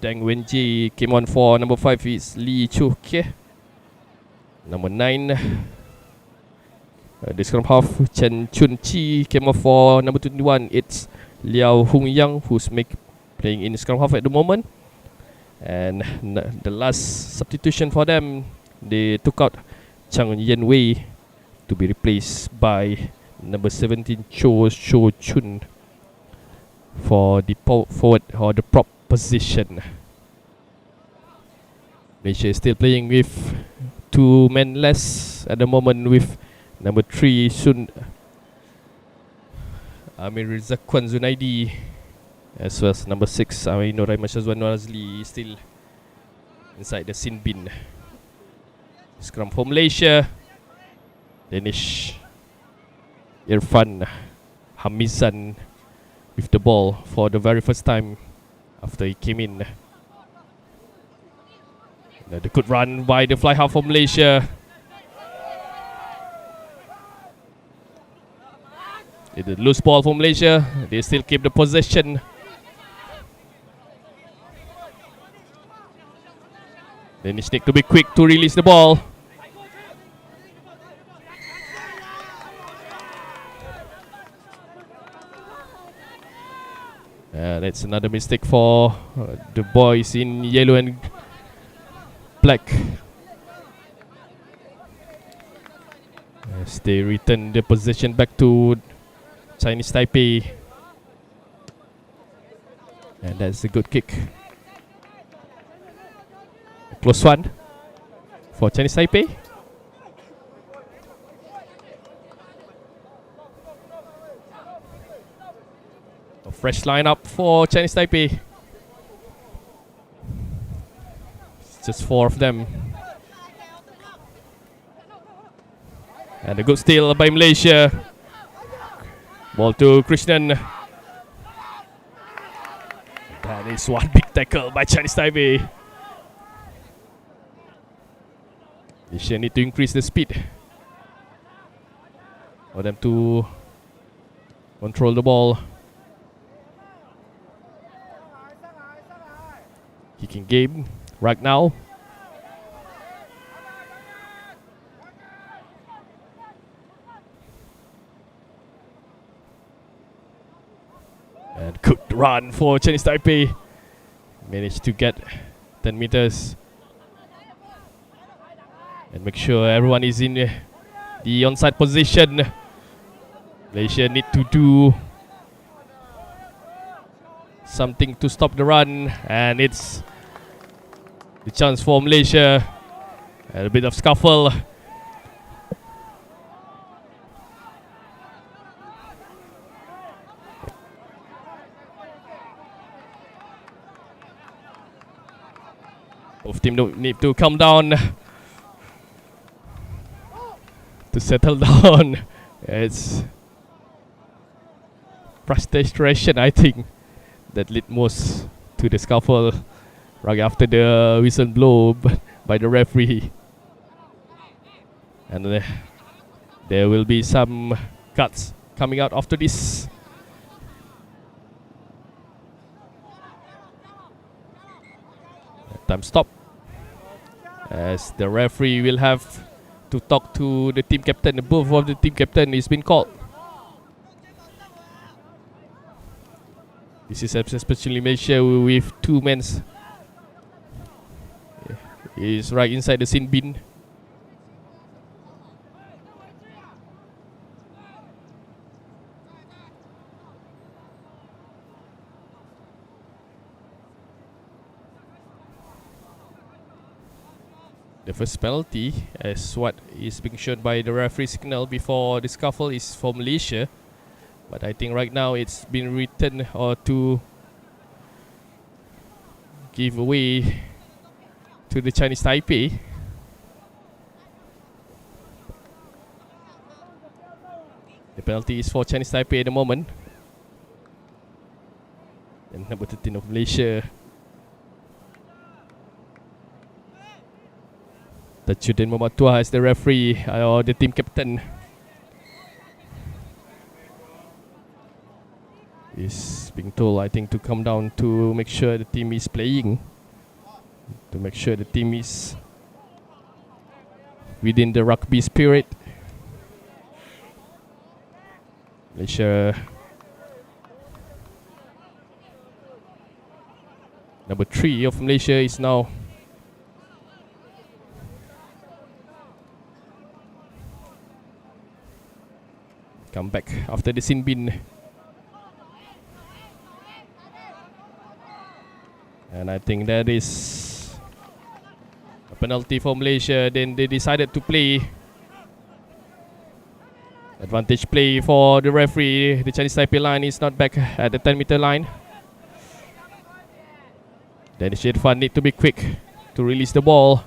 Deng Wenji, came on for number 5 is Lee Chu Kie. Number 9, the scrum half Chen Chun Chi, came on for number 21. It's Liao Hung Yang, who's playing in scrum half at the moment. And the last substitution for them, they took out Chang Yen Wei to be replaced by number 17 Cho Chun for the forward or the prop position. Malaysia is still playing with 2 men less at the moment, with number 3 Amir Zakwan Zunaidi, as well as number 6 Nuraiman Shazwan Nurazli still inside the sin bin. Scrum for Malaysia, Danish Irfan Hamizan with the ball for the very first time after he came in. Another good run by the fly half for Malaysia. It's a loose ball for Malaysia. They still keep the possession. Danish need to be quick to release the ball. That's another mistake for the boys in yellow and black, as they return the possession back to Chinese Taipei. And that's a good kick. A close one for Chinese Taipei. A fresh lineup for Chinese Taipei. It's just 4 of them. And a good steal by Malaysia. Ball to Krishnan. That is one big tackle by Chinese Taipei. Malaysia need to increase the speed for them to control the ball. Kicking game right now. And good run for Chinese Taipei. Managed to get 10 meters. And make sure everyone is in the onside position. Malaysia need to do something to stop the run. And it's the chance for Malaysia. And a bit of scuffle. Both teams need to calm down. to settle down. It's frustration, I think, that led most to the scuffle right after the whistle blow by the referee. And there will be some cuts coming out after this. Time stop, as the referee will have to talk to the team captain. Both of the team captain is been called. This is especially Malaysia with two men. Is right inside the sin bin. The first penalty, as what is being shown by the referee signal before the scuffle, is for Malaysia. But I think right now it's been written or to give away to the Chinese Taipei. The penalty is for Chinese Taipei at the moment. And number 13 of Malaysia, Tajuddin Muhammad Tuah, as the referee or the team captain. Is being told, I think, to come down to make sure the team is playing, to make sure the team is within the rugby spirit. Malaysia, number 3 of Malaysia, is now come back after the sin bin. And I think that is a penalty for Malaysia. Then they decided to play advantage play for the referee. The Chinese Taipei line is not back at the 10-meter line. Then Shirfan need to be quick to release the ball.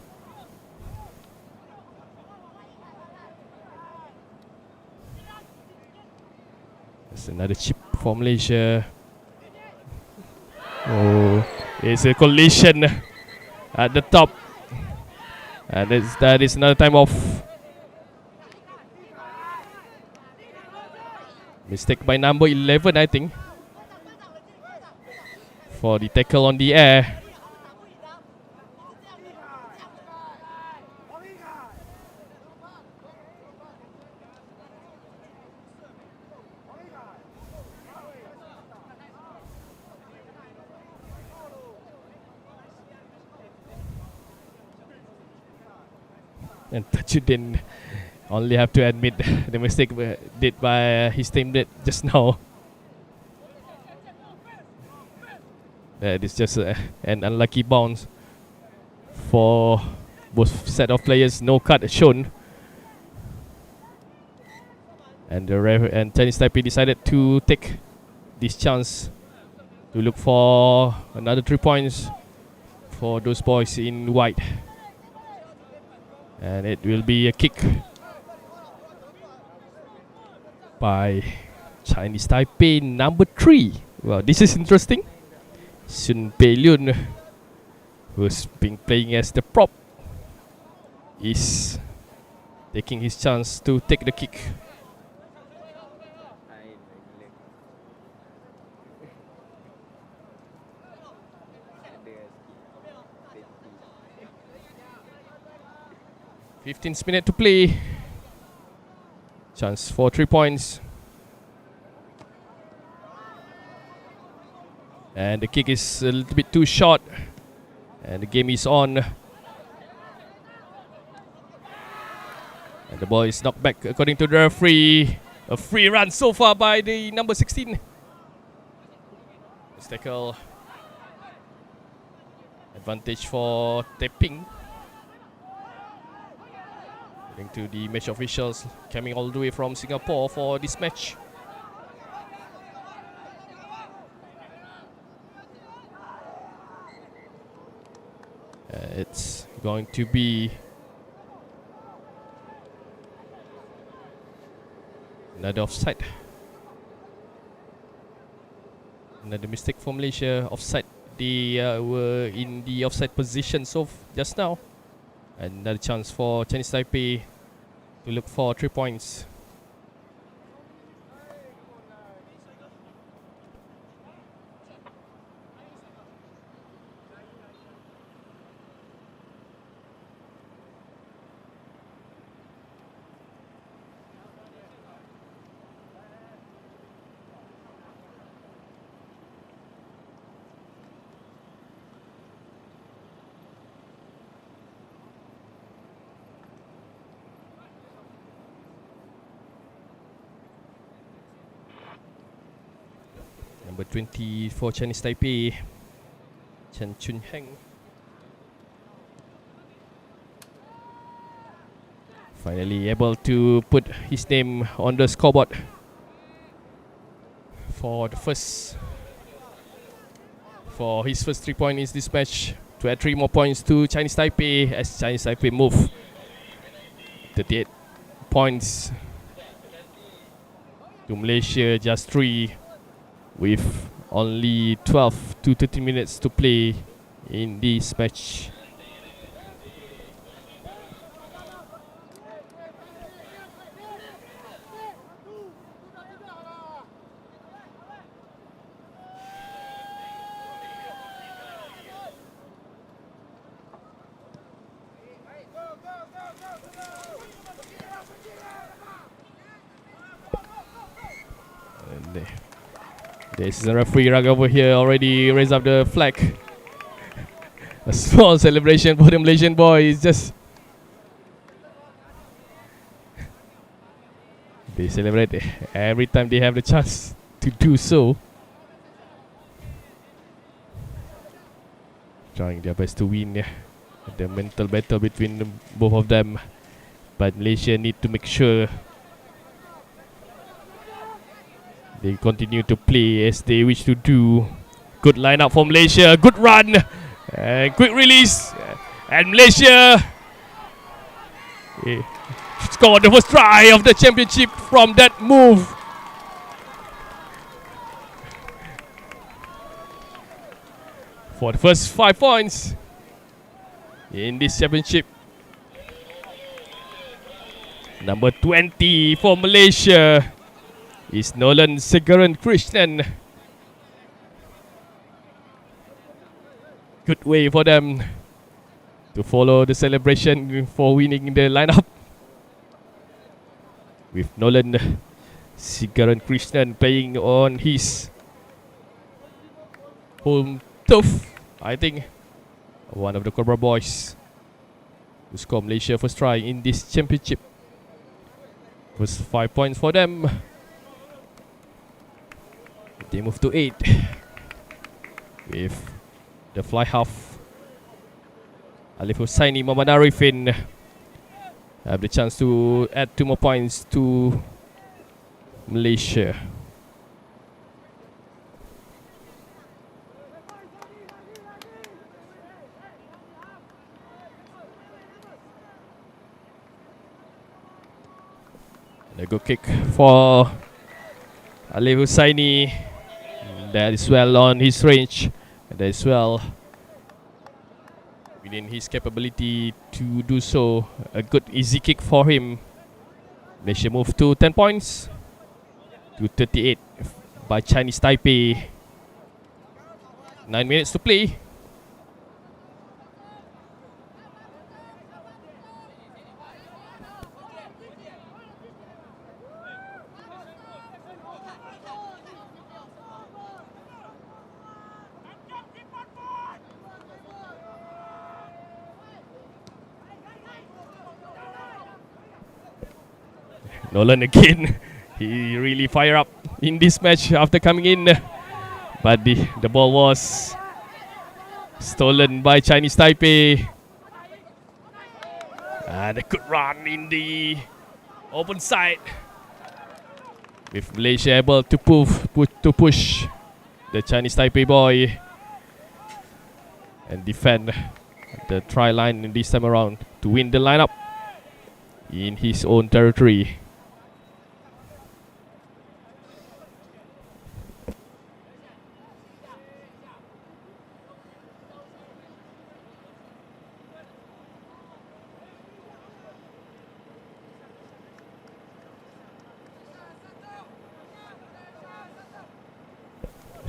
That's another chip for Malaysia. Oh, it's a collision at the top. And that is another time off. Mistake by number 11, I think, for the tackle on the air. And Tajuddin only have to admit the mistake did by his teammate just now. That is just an unlucky bounce for both set of players. No cut shown. And Chinese Taipei decided to take this chance to look for another 3 points for those boys in white. And it will be a kick by Chinese Taipei, number 3. Well, this is interesting. Sun Pei Lun, who's been playing as the prop, is taking his chance to take the kick. Fifteenth minute to play. Chance for 3 points. And the kick is a little bit too short. And the game is on. And the ball is knocked back according to the referee. A free run so far by the number 16. This tackle. Advantage for Taiping. According to the match officials coming all the way from Singapore for this match. It's going to be Another offside. Another mistake for Malaysia. Offside. They were in the offside position just now. Another chance for Chinese Taipei to look for 3 points. Number 20 for Chinese Taipei, Chen Chun Heng. Finally able to put his name on the scoreboard for his first 3 points in this match, to add 3 more points to Chinese Taipei as Chinese Taipei move 38 points to Malaysia just 3, with only 12 to 13 minutes to play in this match. The assistant referee Rag over here already raised up the flag. A small celebration for the Malaysian boys. Just they celebrate every time they have the chance to do so, trying their best to win the mental battle between both of them. But Malaysia need to make sure they continue to play as they wish to do. Good lineup for Malaysia. Good run. And quick release. And Malaysia scored the first try of the championship from that move. For the first 5 points in this championship. Number 20 for Malaysia is Nolan Sigaran Krishnan. Good way for them to follow the celebration for winning the lineup, with Nolan Sigaran Krishnan playing on his home turf. I think one of the Cobra boys who scored Malaysia first try in this championship. Was 5 points for them. They move to 8 with the fly half Alif Hussaini, Muhammad Arifin have the chance to add 2 more points to Malaysia. And a good kick for Alif Hussaini. That is well on his range. That is well within his capability to do so. A good easy kick for him. Malaysia move to 10 points to 38 by Chinese Taipei. 9 minutes to play. Nolan again. He really fire up in this match after coming in. But the ball was stolen by Chinese Taipei. And a good run in the open side, with Malaysia able to push the Chinese Taipei boy and defend the try line in this time around to win the lineup in his own territory.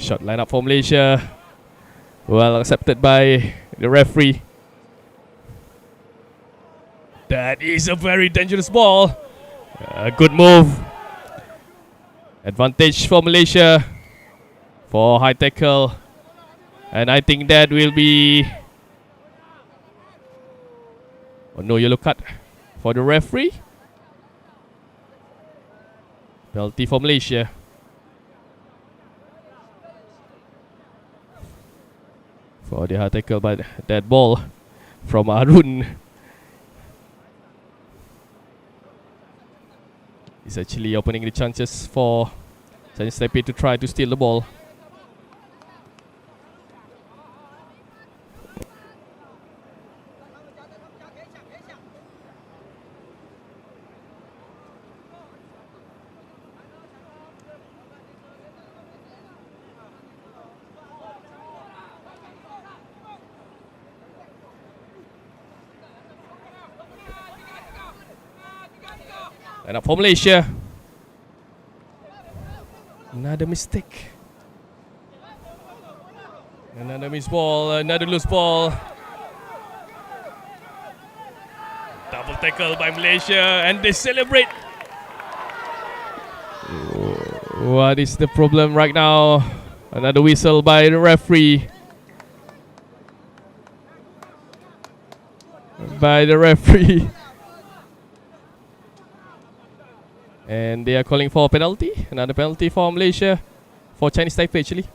Shot lineup for Malaysia. Well accepted by the referee. That is a very dangerous ball. A good move. Advantage for Malaysia for high tackle. And I think that will be... Oh, no yellow card for the referee. Penalty for Malaysia. For the high tackle, but that ball from Arun is actually opening the chances for Chinese Taipei to try to steal the ball. And up for Malaysia. Another mistake. Another missed ball, another loose ball. Double tackle by Malaysia and they celebrate. What is the problem right now? Another whistle by the referee. And they are calling for a penalty. Another penalty for Malaysia. For Chinese Taipei actually.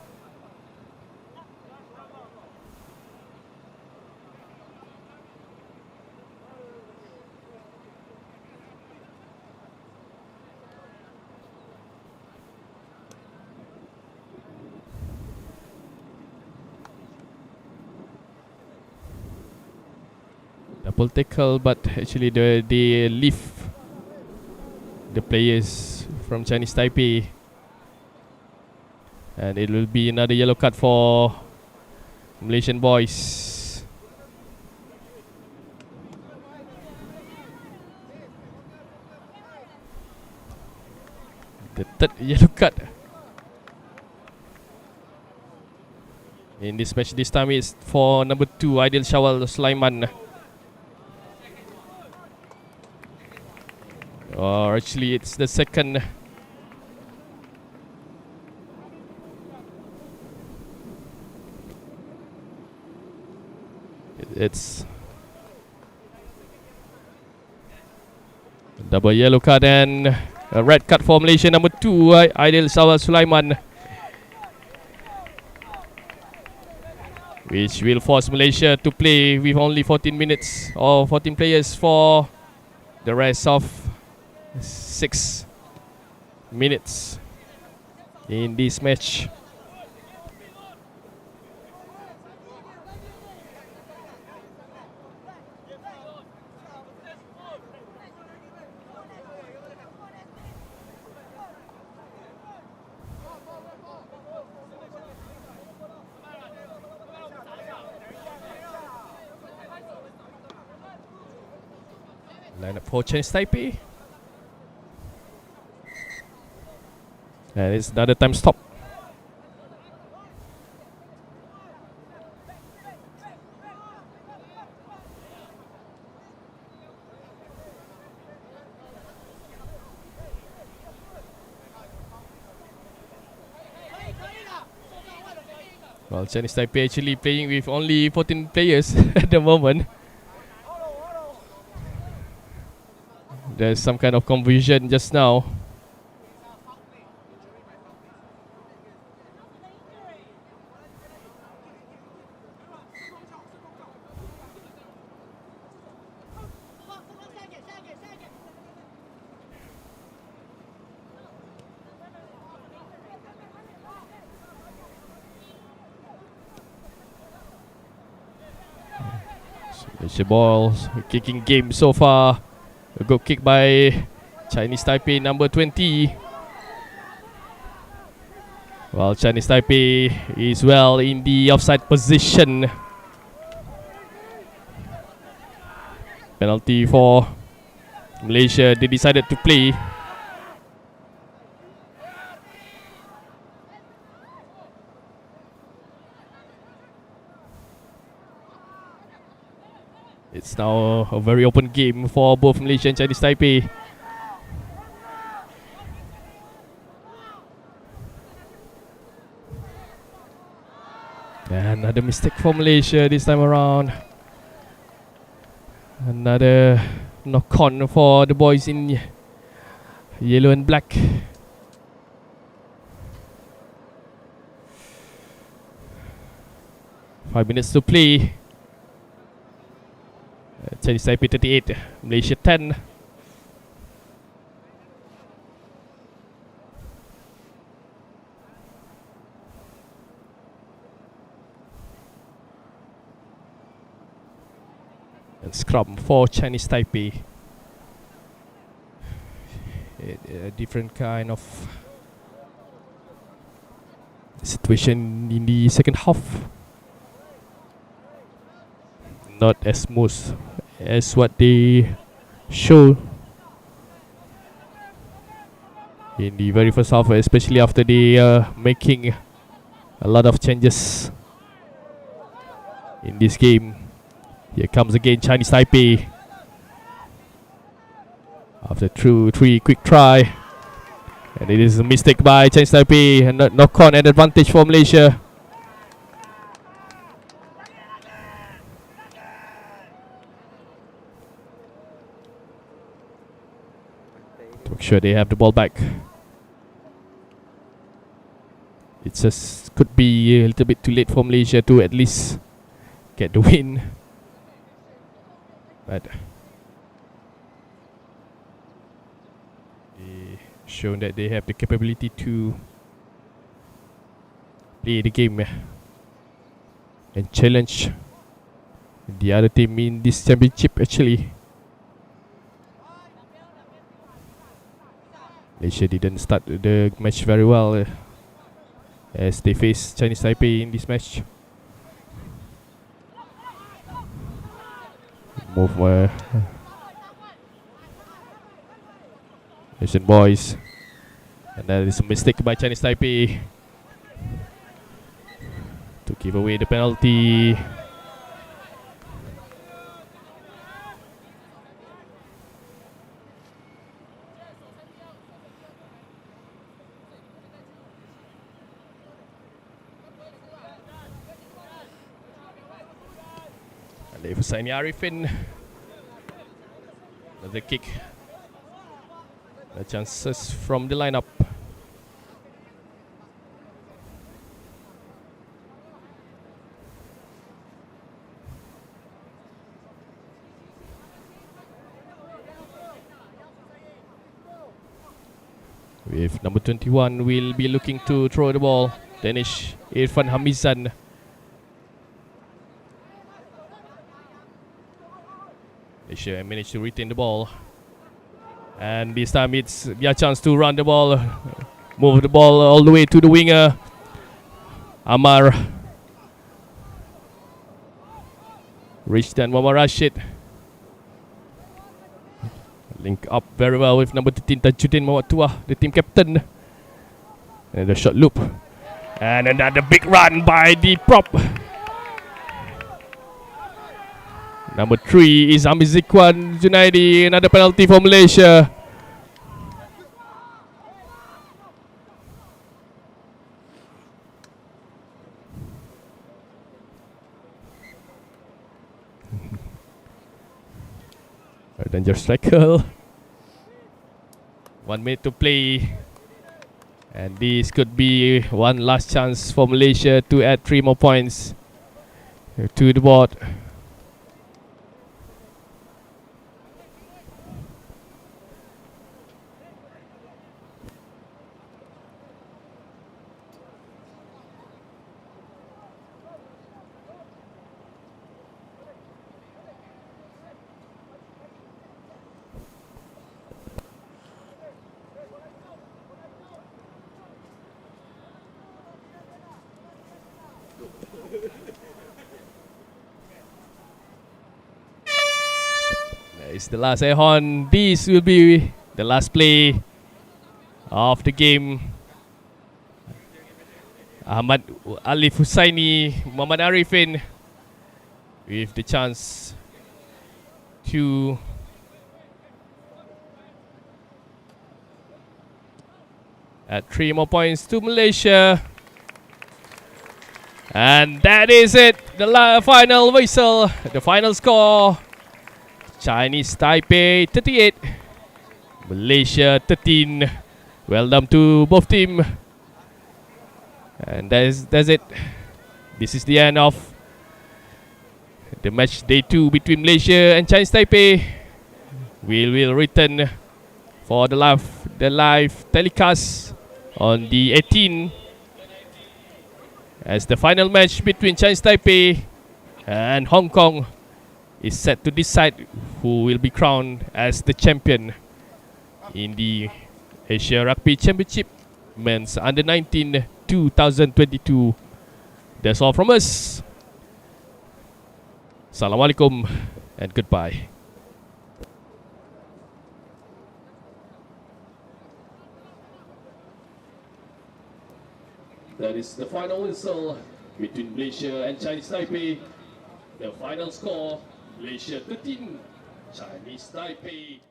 Double tackle, but actually they leave the players from Chinese Taipei, and it will be another yellow card for Malaysian boys. The third yellow card in this match. This time is for number 2, Aidil Shawal Sulaiman. Or actually it's the second. It's double yellow card and a red card for Malaysia number 2, Aidil Shawal Sulaiman, which will force Malaysia to play with only 14 minutes or 14 players for the rest of 6 minutes in this match. Lineup for Chinese Taipei. And it's another time stop. Well, Chinese Taipei actually playing with only 14 players at the moment. There's some kind of confusion just now. Malaysia balls, kicking game so far. A good kick by Chinese Taipei number 20. While Chinese Taipei is well in the offside position. Penalty for Malaysia. They decided to play. It's now a very open game for both Malaysia and Chinese Taipei. And another mistake for Malaysia this time around. Another knock-on for the boys in yellow and black. Five minutes to play. Chinese Taipei 38, Malaysia 10. And scrum for Chinese Taipei. A different kind of situation in the second half. Not as smooth as what they show in the very first half, especially after they making a lot of changes in this game. Here comes again Chinese Taipei after three quick try, and it is a mistake by Chinese Taipei and knock-on and advantage for Malaysia. To make sure they have the ball back. It just could be a little bit too late for Malaysia to at least get the win. But they shown that they have the capability to play the game and challenge the other team in this championship actually. Malaysia didn't start the match very well as they face Chinese Taipei in this match. Move Asian boys, and that is a mistake by Chinese Taipei to give away the penalty. Hussaini Arifin, another kick. The chances from the lineup. With number 21, will be looking to throw the ball. Danish Irfan Hamizan. Malaysia managed to retain the ball, and this time it's their chance to run the ball, move the ball all the way to the winger Amar. Rishdan Muhammad Rashid link up very well with number 13 Tajuddin Muhammad Tuah, the team captain. And the shot loop, and another big run by the prop. Number 3 is Amizikwan Junaidi. Another penalty for Malaysia. A dangerous tackle. 1 minute to play, and this could be one last chance for Malaysia to add 3 more points to the board. It's the last air horn. This will be the last play of the game. Ahmad Alif Hussaini, Muhammad Arifin with the chance 2022. At 3 more points to Malaysia. And that is it. The final whistle. The final score. Chinese Taipei 38. Malaysia 13. Well done to both teams. And that's it. This is the end of the match day 2 between Malaysia and Chinese Taipei. We will return for the live telecast on the 18th as the final match between Chinese Taipei and Hong Kong is set to decide who will be crowned as the champion in the Asia Rugby Championship Men's Under 19 2022. That's all from us. Assalamualaikum and goodbye. That is the final whistle between Malaysia and Chinese Taipei. The final score, Malaysia 13, Chinese Taipei